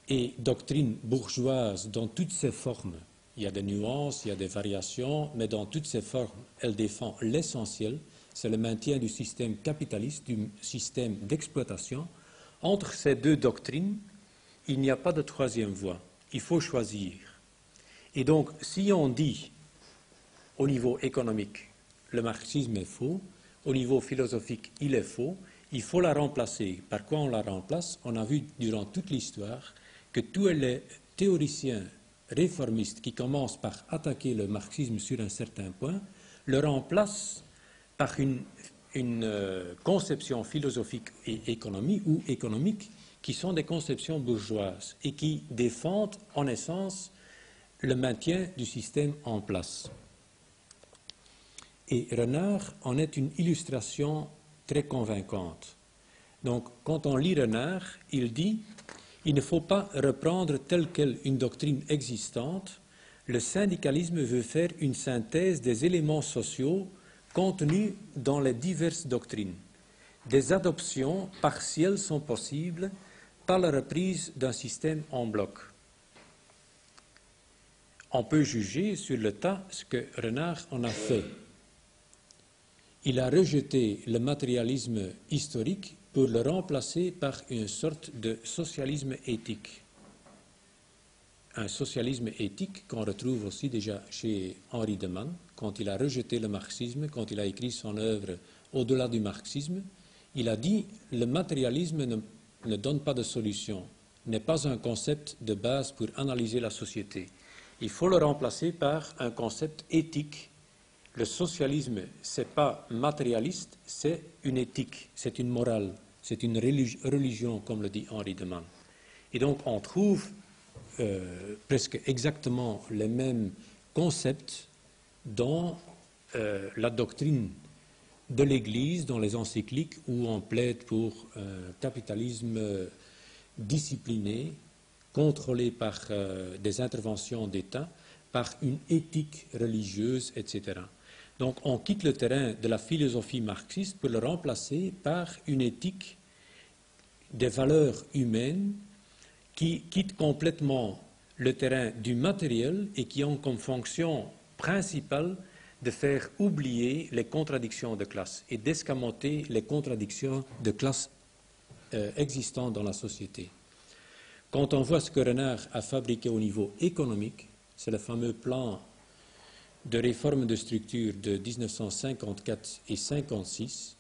et doctrine bourgeoise dans toutes ses formes, il y a des nuances, il y a des variations, mais dans toutes ces formes, elle défend l'essentiel, c'est le maintien du système capitaliste, du système d'exploitation. Entre ces deux doctrines, il n'y a pas de troisième voie. Il faut choisir. Et donc, si on dit au niveau économique, le marxisme est faux, au niveau philosophique, il est faux, il faut la remplacer. Par quoi on la remplace? On a vu durant toute l'histoire que tous les théoriciens réformistes qui commencent par attaquer le marxisme sur un certain point le remplacent par une conception philosophique et économique qui sont des conceptions bourgeoises et qui défendent en essence le maintien du système en place. Et Renard en est une illustration très convaincante. Donc, quand on lit Renard, il dit « Il ne faut pas reprendre telle quelle une doctrine existante. Le syndicalisme veut faire une synthèse des éléments sociaux contenus dans les diverses doctrines. Des adoptions partielles sont possibles par la reprise d'un système en bloc. » On peut juger sur le tas ce que Renard en a fait. Il a rejeté le matérialisme historique pour le remplacer par une sorte de socialisme éthique. Un socialisme éthique qu'on retrouve aussi déjà chez Henri de Man, quand il a rejeté le marxisme, quand il a écrit son œuvre Au-delà du marxisme, il a dit « Le matérialisme ne donne pas de solution, n'est pas un concept de base pour analyser la société. Il faut le remplacer par un concept éthique. Le socialisme, ce n'est pas matérialiste, c'est une éthique, c'est une morale, c'est une religion, comme le dit Henri de Man. » Et donc on trouve presque exactement les mêmes concepts dans la doctrine de l'Église, dans les encycliques où on plaide pour un capitalisme discipliné, contrôlé par des interventions d'État, par une éthique religieuse, etc. Donc on quitte le terrain de la philosophie marxiste pour le remplacer par une éthique des valeurs humaines qui quitte complètement le terrain du matériel et qui ont comme fonction principale de faire oublier les contradictions de classe et d'escamoter les contradictions de classe existantes dans la société. Quand on voit ce que Renard a fabriqué au niveau économique, c'est le fameux plan de réforme de structure de 1954 et 1956,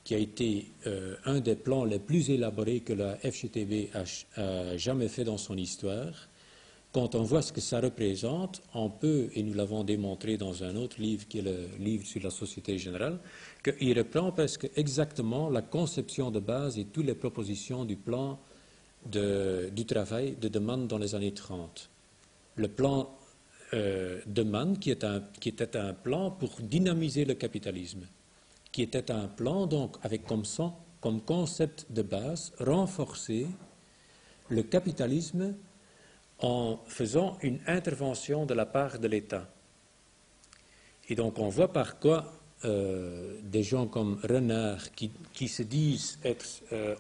qui a été un des plans les plus élaborés que la FGTB a jamais fait dans son histoire. Quand on voit ce que ça représente, on peut, et nous l'avons démontré dans un autre livre qui est le livre sur la Société Générale, qu'il reprend presque exactement la conception de base et toutes les propositions du plan du travail de Mann dans les années 30. Le plan de Mann, qui était un plan pour dynamiser le capitalisme, qui était un plan donc avec comme concept de base renforcer le capitalisme en faisant une intervention de la part de l'État. Et donc on voit par quoi des gens comme Renard, qui se disent être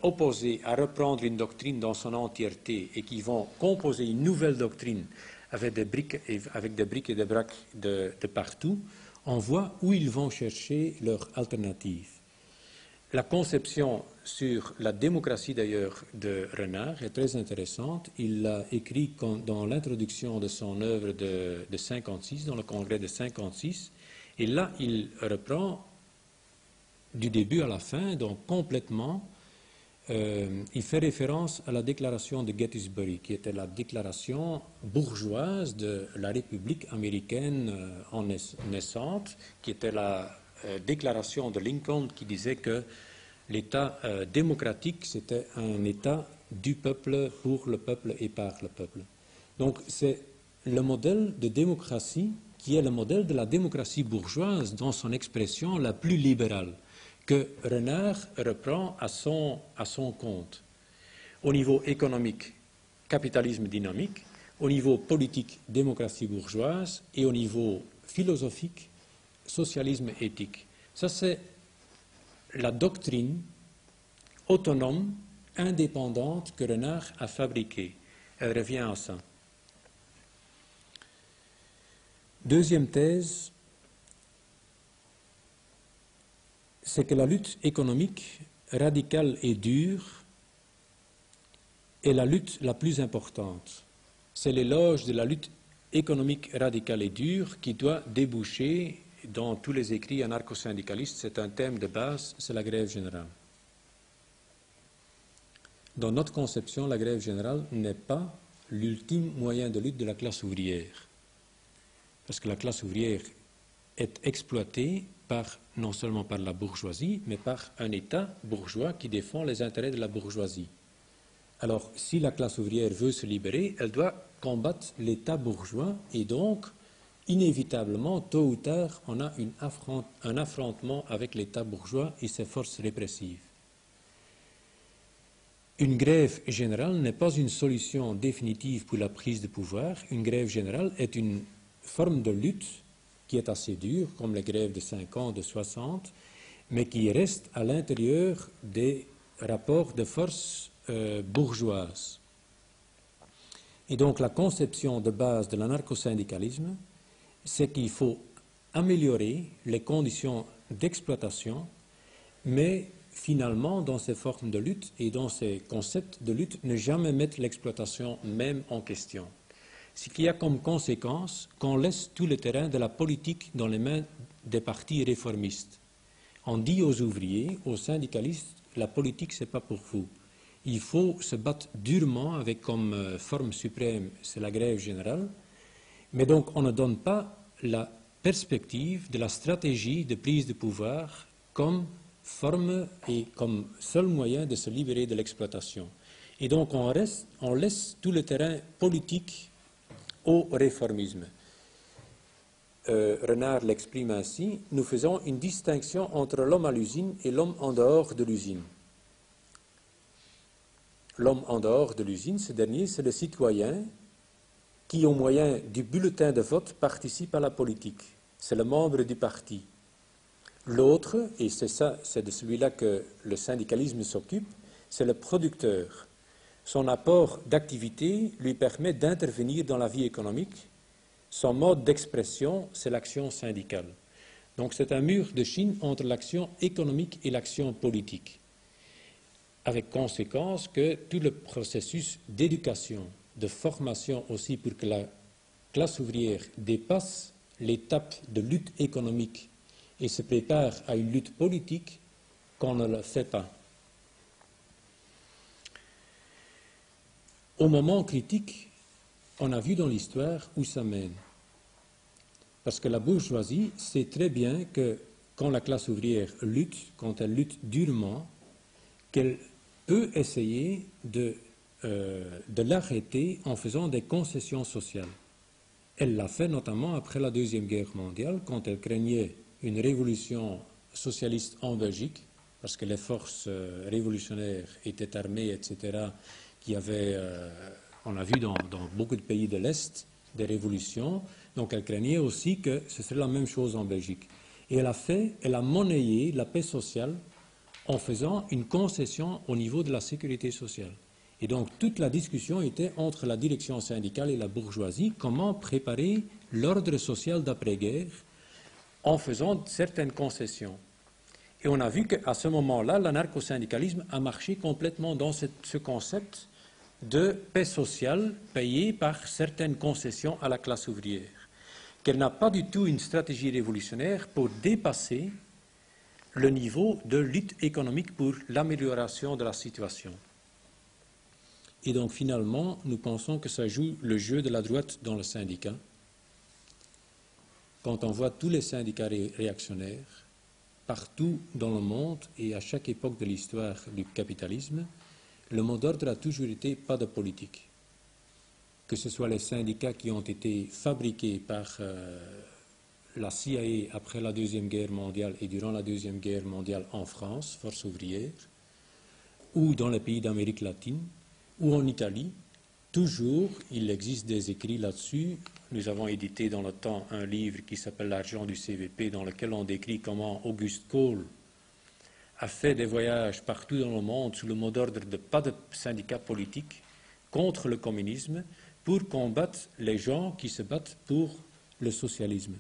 opposés à reprendre une doctrine dans son entièreté et qui vont composer une nouvelle doctrine avec des briques et des braques de partout, on voit où ils vont chercher leur alternative. La conception sur la démocratie d'ailleurs de Renard est très intéressante. Il l'a écrit dans l'introduction de son œuvre de 56, dans le congrès de 56, et là il reprend du début à la fin, donc complètement. Il fait référence à la déclaration de Gettysburg, qui était la déclaration bourgeoise de la République américaine en naissante, qui était la déclaration de Lincoln qui disait que l'État démocratique, c'était un État du peuple, pour le peuple et par le peuple. Donc c'est le modèle de démocratie qui est le modèle de la démocratie bourgeoise dans son expression la plus libérale, que Renard reprend à son compte. Au niveau économique, capitalisme dynamique, au niveau politique, démocratie bourgeoise, et au niveau philosophique, socialisme éthique. Ça, c'est la doctrine autonome, indépendante que Renard a fabriquée. Elle revient à ça. Deuxième thèse, c'est que la lutte économique radicale et dure est la lutte la plus importante. C'est l'éloge de la lutte économique radicale et dure qui doit déboucher dans tous les écrits anarcho-syndicalistes. C'est un thème de base, c'est la grève générale. Dans notre conception, la grève générale n'est pas l'ultime moyen de lutte de la classe ouvrière. Parce que la classe ouvrière est exploitée non seulement par la bourgeoisie, mais par un État bourgeois qui défend les intérêts de la bourgeoisie. Alors, si la classe ouvrière veut se libérer, elle doit combattre l'État bourgeois et donc, inévitablement, tôt ou tard, on a un affrontement avec l'État bourgeois et ses forces répressives. Une grève générale n'est pas une solution définitive pour la prise de pouvoir. Une grève générale est une forme de lutte qui est assez dure, comme les grèves de 5 ans, de 60, mais qui reste à l'intérieur des rapports de force bourgeoises. Et donc la conception de base de l'anarcho-syndicalisme, c'est qu'il faut améliorer les conditions d'exploitation, mais finalement, dans ces formes de lutte et dans ces concepts de lutte, ne jamais mettre l'exploitation même en question. Ce qui a comme conséquence qu'on laisse tout le terrain de la politique dans les mains des partis réformistes. On dit aux ouvriers, aux syndicalistes, la politique, ce n'est pas pour vous. Il faut se battre durement avec comme forme suprême, c'est la grève générale, mais donc on ne donne pas la perspective de la stratégie de prise de pouvoir comme forme et comme seul moyen de se libérer de l'exploitation. Et donc on laisse tout le terrain politique au réformisme. Renard l'exprime ainsi: nous faisons une distinction entre l'homme à l'usine et l'homme en dehors de l'usine. L'homme en dehors de l'usine, ce dernier, c'est le citoyen qui, au moyen du bulletin de vote, participe à la politique. C'est le membre du parti. L'autre, et c'est de celui-là que le syndicalisme s'occupe, c'est le producteur. Son apport d'activité lui permet d'intervenir dans la vie économique. Son mode d'expression, c'est l'action syndicale. Donc c'est un mur de Chine entre l'action économique et l'action politique, avec conséquence que tout le processus d'éducation, de formation aussi pour que la classe ouvrière dépasse l'étape de lutte économique et se prépare à une lutte politique, qu'on ne le fait pas. Au moment critique, on a vu dans l'histoire où ça mène. Parce que la bourgeoisie sait très bien que quand la classe ouvrière lutte, quand elle lutte durement, qu'elle peut essayer de de l'arrêter en faisant des concessions sociales. Elle l'a fait notamment après la Deuxième Guerre mondiale, quand elle craignait une révolution socialiste en Belgique, parce que les forces révolutionnaires étaient armées, etc., qui avaient, on a vu dans beaucoup de pays de l'Est, des révolutions, donc elle craignait aussi que ce serait la même chose en Belgique. Et elle a monnayé la paix sociale en faisant une concession au niveau de la sécurité sociale. Et donc toute la discussion était entre la direction syndicale et la bourgeoisie, comment préparer l'ordre social d'après-guerre en faisant certaines concessions. Et on a vu qu'à ce moment-là, l'anarcho-syndicalisme a marché complètement dans ce concept de paix sociale payée par certaines concessions à la classe ouvrière, qu'elle n'a pas du tout une stratégie révolutionnaire pour dépasser le niveau de lutte économique pour l'amélioration de la situation. Et donc finalement, nous pensons que ça joue le jeu de la droite dans le syndicat. Quand on voit tous les syndicats réactionnaires, partout dans le monde et à chaque époque de l'histoire du capitalisme, le mot d'ordre a toujours été pas de politique. Que ce soit les syndicats qui ont été fabriqués par la CIA après la Deuxième Guerre mondiale et durant la Deuxième Guerre mondiale en France, force ouvrière, ou dans les pays d'Amérique latine, ou en Italie, toujours il existe des écrits là-dessus. Nous avons édité dans le temps un livre qui s'appelle L'argent du CVP, dans lequel on décrit comment Auguste Cole a fait des voyages partout dans le monde sous le mot d'ordre de pas de syndicats politiques contre le communisme pour combattre les gens qui se battent pour le socialisme.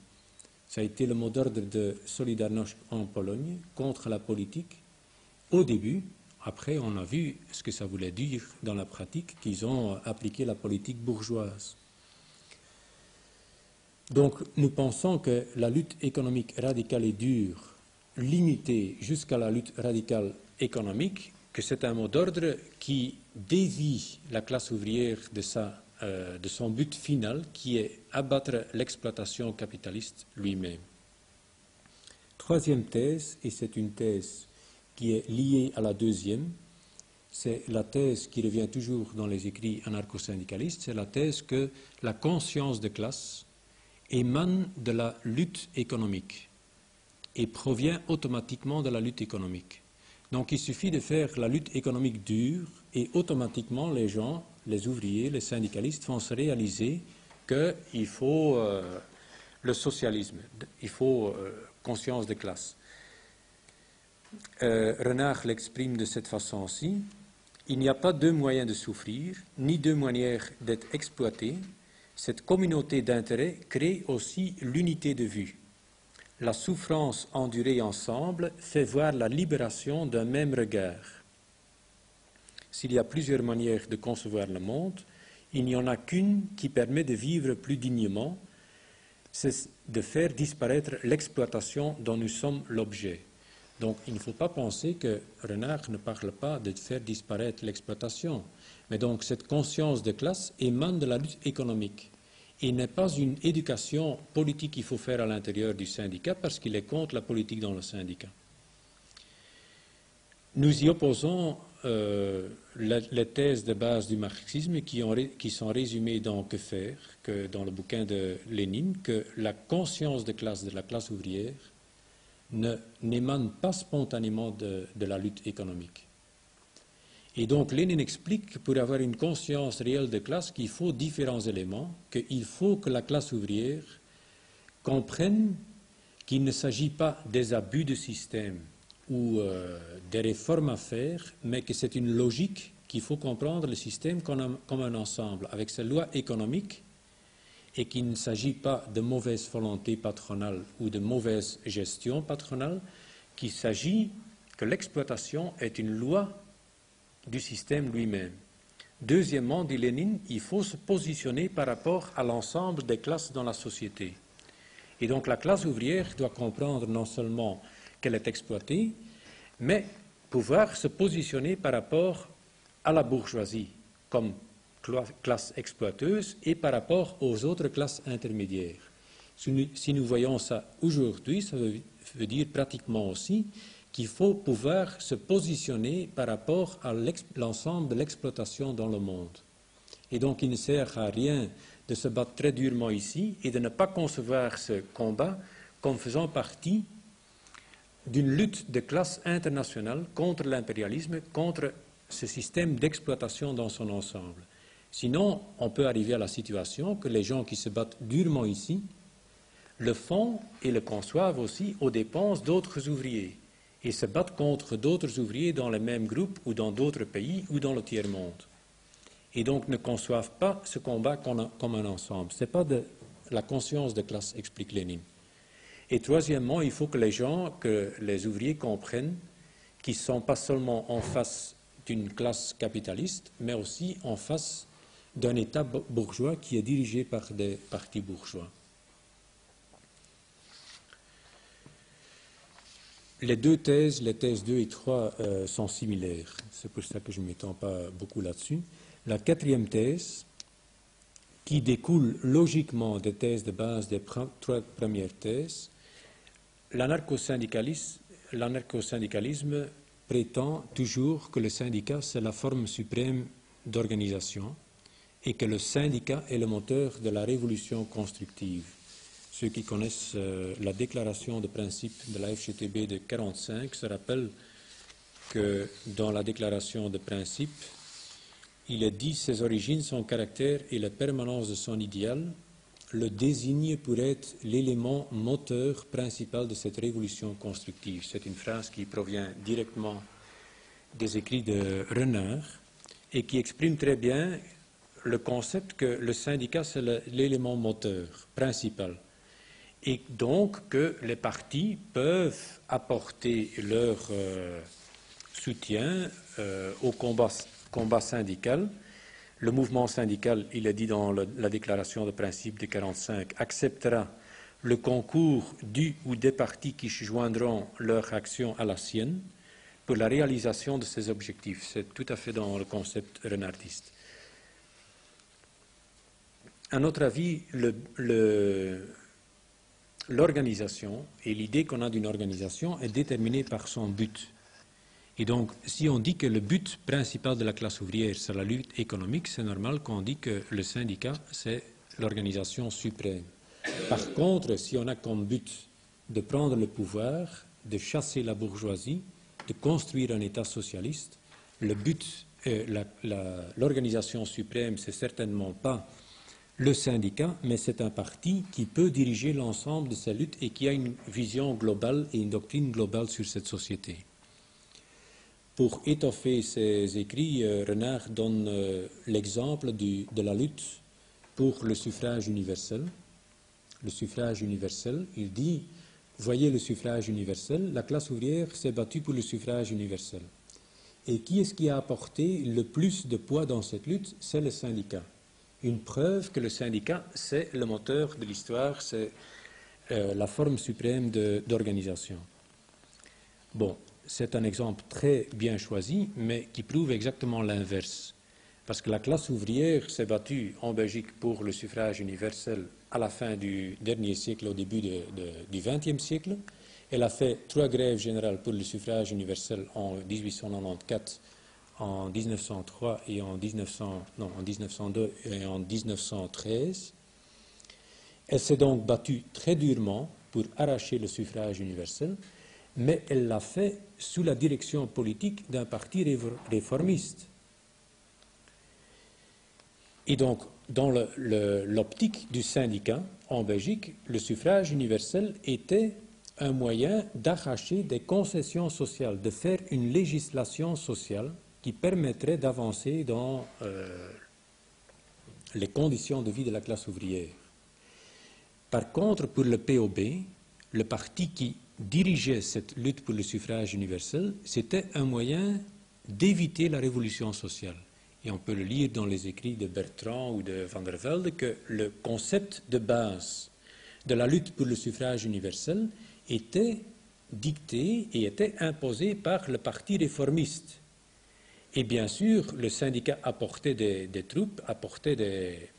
Ça a été le mot d'ordre de Solidarność en Pologne contre la politique au début. Après, on a vu ce que ça voulait dire dans la pratique, qu'ils ont appliqué la politique bourgeoise. Donc, nous pensons que la lutte économique radicale et dure, limitée jusqu'à la lutte radicale économique, que c'est un mot d'ordre qui dévie la classe ouvrière de son but final, qui est abattre l'exploitation capitaliste lui-même. Troisième thèse, et c'est une thèse qui est liée à la deuxième, c'est la thèse qui revient toujours dans les écrits anarcho-syndicalistes, c'est la thèse que la conscience de classe émane de la lutte économique et provient automatiquement de la lutte économique. Donc il suffit de faire la lutte économique dure et automatiquement les gens, les ouvriers, les syndicalistes vont se réaliser qu'il faut le socialisme, il faut conscience de classe. Renard l'exprime de cette façon-ci. Il n'y a pas deux moyens de souffrir, ni deux manières d'être exploité. Cette communauté d'intérêts crée aussi l'unité de vue. La souffrance endurée ensemble fait voir la libération d'un même regard. S'il y a plusieurs manières de concevoir le monde, il n'y en a qu'une qui permet de vivre plus dignement, c'est de faire disparaître l'exploitation dont nous sommes l'objet. Donc il ne faut pas penser que Renard ne parle pas de faire disparaître l'exploitation, mais donc cette conscience de classe émane de la lutte économique. Il n'est pas une éducation politique qu'il faut faire à l'intérieur du syndicat parce qu'il est contre la politique dans le syndicat. Nous y opposons les thèses de base du marxisme qui sont résumées dans Que faire, que dans le bouquin de Lénine, que la conscience de classe de la classe ouvrière n'émane pas spontanément de la lutte économique. Et donc Lénine explique que pour avoir une conscience réelle de classe, qu'il faut différents éléments, qu'il faut que la classe ouvrière comprenne qu'il ne s'agit pas des abus de système ou des réformes à faire, mais que c'est une logique qu'il faut comprendre le système comme un ensemble, avec ses lois économiques, et qu'il ne s'agit pas de mauvaise volonté patronale ou de mauvaise gestion patronale, qu'il s'agit que l'exploitation est une loi du système lui-même. Deuxièmement, dit Lénine, il faut se positionner par rapport à l'ensemble des classes dans la société. Et donc la classe ouvrière doit comprendre non seulement qu'elle est exploitée, mais pouvoir se positionner par rapport à la bourgeoisie comme classe exploiteuse et par rapport aux autres classes intermédiaires. Si nous voyons ça aujourd'hui, ça veut dire pratiquement aussi qu'il faut pouvoir se positionner par rapport à l'ensemble de l'exploitation dans le monde. Et donc il ne sert à rien de se battre très durement ici et de ne pas concevoir ce combat comme faisant partie d'une lutte de classe internationale contre l'impérialisme, contre ce système d'exploitation dans son ensemble. Sinon, on peut arriver à la situation que les gens qui se battent durement ici le font et le conçoivent aussi aux dépenses d'autres ouvriers et se battent contre d'autres ouvriers dans les mêmes groupes ou dans d'autres pays ou dans le tiers-monde. Et donc ne conçoivent pas ce combat comme un ensemble. Ce n'est pas de la conscience de classe, explique Lénine. Et troisièmement, il faut que les ouvriers comprennent qu'ils ne sont pas seulement en face d'une classe capitaliste, mais aussi en face d'un État bourgeois qui est dirigé par des partis bourgeois. Les deux thèses, les thèses 2 et 3, sont similaires. C'est pour ça que je ne m'étends pas beaucoup là-dessus. La quatrième thèse, qui découle logiquement des thèses de base des trois premières thèses, l'anarcho-syndicalisme prétend toujours que le syndicat, c'est la forme suprême d'organisation et que le syndicat est le moteur de la révolution constructive. Ceux qui connaissent la déclaration de principe de la FGTB de 1945 se rappellent que dans la déclaration de principe, il est dit « Ses origines, son caractère et la permanence de son idéal le désignent pour être l'élément moteur principal de cette révolution constructive ». C'est une phrase qui provient directement des écrits de Renard et qui exprime très bien le concept que le syndicat, c'est l'élément moteur principal. Et donc que les partis peuvent apporter leur soutien au combat syndical. Le mouvement syndical, il est dit dans la déclaration de principe de 1945, acceptera le concours du ou des partis qui joindront leur action à la sienne pour la réalisation de ces objectifs. C'est tout à fait dans le concept renardiste. À notre avis, l'organisation et l'idée qu'on a d'une organisation est déterminée par son but. Et donc, si on dit que le but principal de la classe ouvrière, c'est la lutte économique, c'est normal qu'on dit que le syndicat, c'est l'organisation suprême. Par contre, si on a comme but de prendre le pouvoir, de chasser la bourgeoisie, de construire un État socialiste, le but, l'organisation suprême, c'est certainement pas le syndicat, mais c'est un parti qui peut diriger l'ensemble de sa lutte et qui a une vision globale et une doctrine globale sur cette société. Pour étoffer ses écrits, Renard donne l'exemple de la lutte pour le suffrage universel. Le suffrage universel, il dit, voyez le suffrage universel, la classe ouvrière s'est battue pour le suffrage universel. Et qui est-ce qui a apporté le plus de poids dans cette lutte? C'est le syndicat. Une preuve que le syndicat, c'est le moteur de l'histoire, c'est la forme suprême d'organisation. Bon, c'est un exemple très bien choisi, mais qui prouve exactement l'inverse. Parce que la classe ouvrière s'est battue en Belgique pour le suffrage universel à la fin du dernier siècle, au début du XXe siècle. Elle a fait 3 grèves générales pour le suffrage universel en 1894, en 1903 et en 1902 et en 1913. Elle s'est donc battue très durement pour arracher le suffrage universel, mais elle l'a fait sous la direction politique d'un parti réformiste. Et donc, dans l'optique du syndicat en Belgique, le suffrage universel était un moyen d'arracher des concessions sociales, de faire une législation sociale qui permettrait d'avancer dans les conditions de vie de la classe ouvrière. Par contre, pour le POB, le parti qui dirigeait cette lutte pour le suffrage universel, c'était un moyen d'éviter la révolution sociale. Et on peut le lire dans les écrits de Bertrand ou de Van der Velde que le concept de base de la lutte pour le suffrage universel était dicté et était imposé par le parti réformiste. Et bien sûr, le syndicat apportait des troupes, apportait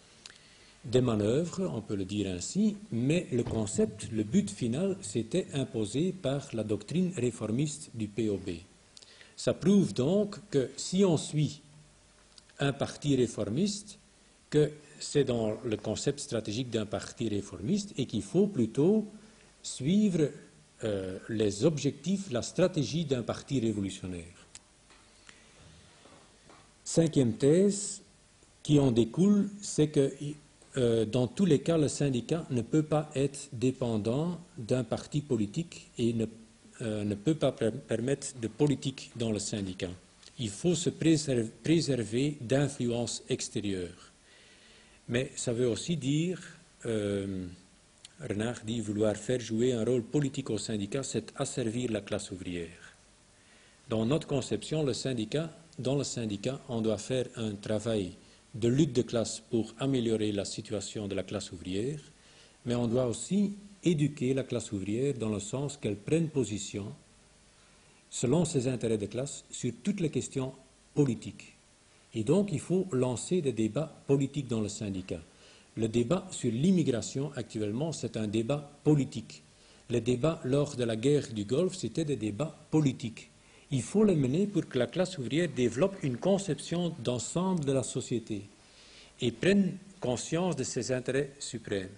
des manœuvres, on peut le dire ainsi, mais le concept, le but final, s'était imposé par la doctrine réformiste du POB. Ça prouve donc que si on suit un parti réformiste, que c'est dans le concept stratégique d'un parti réformiste et qu'il faut plutôt suivre les objectifs, la stratégie d'un parti révolutionnaire. Cinquième thèse qui en découle, c'est que dans tous les cas, le syndicat ne peut pas être dépendant d'un parti politique et ne peut pas permettre de politique dans le syndicat. Il faut se préserver d'influences extérieures. Mais ça veut aussi dire, Renard dit, vouloir faire jouer un rôle politique au syndicat, c'est asservir la classe ouvrière. Dans notre conception, dans le syndicat, on doit faire un travail de lutte de classe pour améliorer la situation de la classe ouvrière, mais on doit aussi éduquer la classe ouvrière dans le sens qu'elle prenne position, selon ses intérêts de classe, sur toutes les questions politiques. Et donc, il faut lancer des débats politiques dans le syndicat. Le débat sur l'immigration, actuellement, c'est un débat politique. Les débats lors de la guerre du Golfe, c'était des débats politiques. Il faut les mener pour que la classe ouvrière développe une conception d'ensemble de la société et prenne conscience de ses intérêts suprêmes.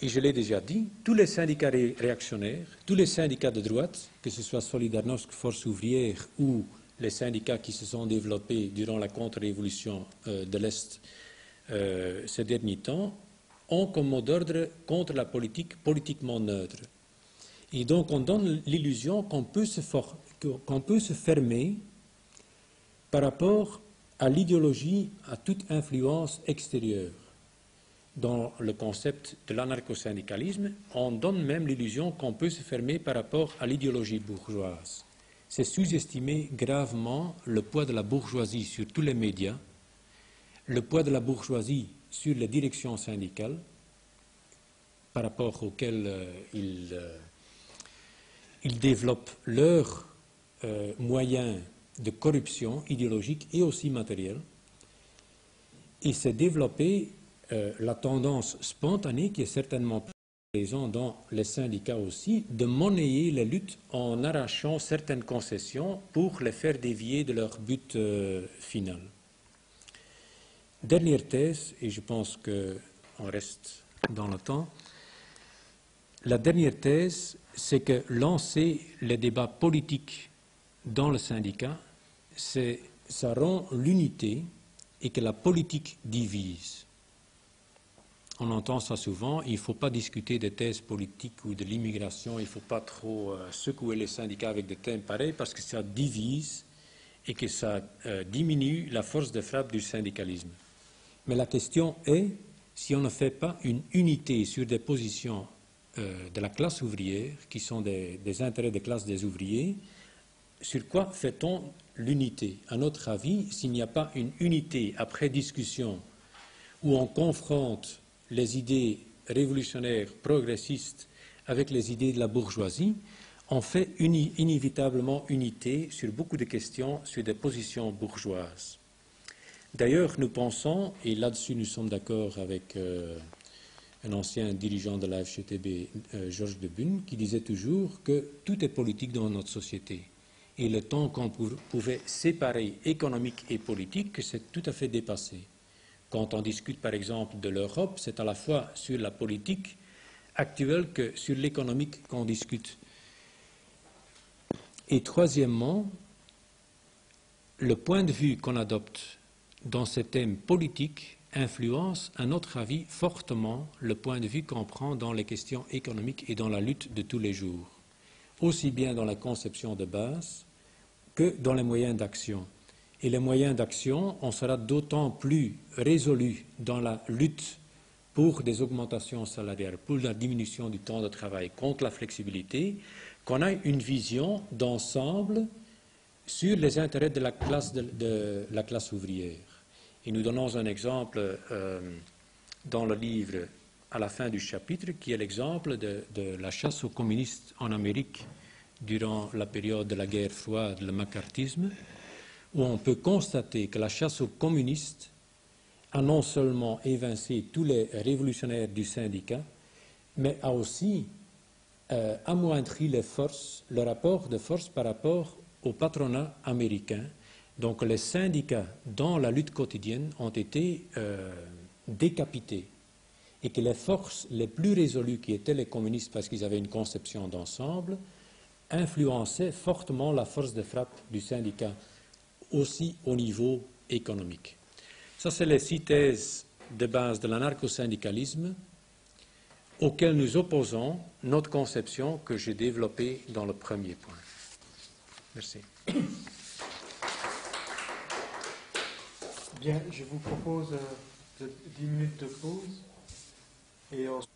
Et je l'ai déjà dit, tous les syndicats réactionnaires, tous les syndicats de droite, que ce soit Solidarnosc, Force ouvrière ou les syndicats qui se sont développés durant la contre-révolution de l'Est ces derniers temps, ont comme mot d'ordre contre la politique politiquement neutre. Et donc on donne l'illusion qu'on peut se fermer par rapport à l'idéologie, à toute influence extérieure. Dans le concept de l'anarcho-syndicalisme, on donne même l'illusion qu'on peut se fermer par rapport à l'idéologie bourgeoise. C'est sous-estimer gravement le poids de la bourgeoisie sur tous les médias, le poids de la bourgeoisie sur les directions syndicales, par rapport auxquelles ils développent leurs moyens de corruption idéologique et aussi matérielle, et c'est développer la tendance spontanée qui est certainement présente dans les syndicats aussi, de monnayer les luttes en arrachant certaines concessions pour les faire dévier de leur but final. Dernière thèse, et je pense qu'on reste dans le temps, la dernière thèse, c'est que lancer les débats politiques dans le syndicat, ça rend l'unité et que la politique divise. On entend ça souvent, il ne faut pas discuter des thèses politiques ou de l'immigration, il ne faut pas trop secouer les syndicats avec des thèmes pareils parce que ça divise et que ça diminue la force de frappe du syndicalisme. Mais la question est, si on ne fait pas une unité sur des positions de la classe ouvrière, qui sont des intérêts de classe des ouvriers, sur quoi fait-on l'unité? À notre avis, s'il n'y a pas une unité après discussion où on confronte les idées révolutionnaires, progressistes, avec les idées de la bourgeoisie, on fait inévitablement unité sur beaucoup de questions, sur des positions bourgeoises. D'ailleurs, nous pensons, et là-dessus nous sommes d'accord avec un ancien dirigeant de la FGTB, Georges Debune, qui disait toujours que tout est politique dans notre société. Et le temps qu'on pouvait séparer économique et politique, c'est tout à fait dépassé. Quand on discute par exemple de l'Europe, c'est à la fois sur la politique actuelle que sur l'économique qu'on discute. Et troisièmement, le point de vue qu'on adopte dans ces thèmes politiques influence, à notre avis, fortement le point de vue qu'on prend dans les questions économiques et dans la lutte de tous les jours, aussi bien dans la conception de base que dans les moyens d'action. Et les moyens d'action, on sera d'autant plus résolu dans la lutte pour des augmentations salariales, pour la diminution du temps de travail, contre la flexibilité, qu'on a une vision d'ensemble sur les intérêts de la classe ouvrière. Et nous donnons un exemple dans le livre à la fin du chapitre, qui est l'exemple de la chasse aux communistes en Amérique durant la période de la guerre froide, le macartisme, où on peut constater que la chasse aux communistes a non seulement évincé tous les révolutionnaires du syndicat, mais a aussi amoindri le rapport de force par rapport au patronat américain. Donc les syndicats dans la lutte quotidienne ont été décapités et que les forces les plus résolues, qui étaient les communistes parce qu'ils avaient une conception d'ensemble, influençaient fortement la force de frappe du syndicat, aussi au niveau économique. Ça, c'est les 6 thèses de base de l'anarcho-syndicalisme auxquelles nous opposons notre conception que j'ai développée dans le premier point. Merci. Bien, je vous propose 10 minutes de pause et ensuite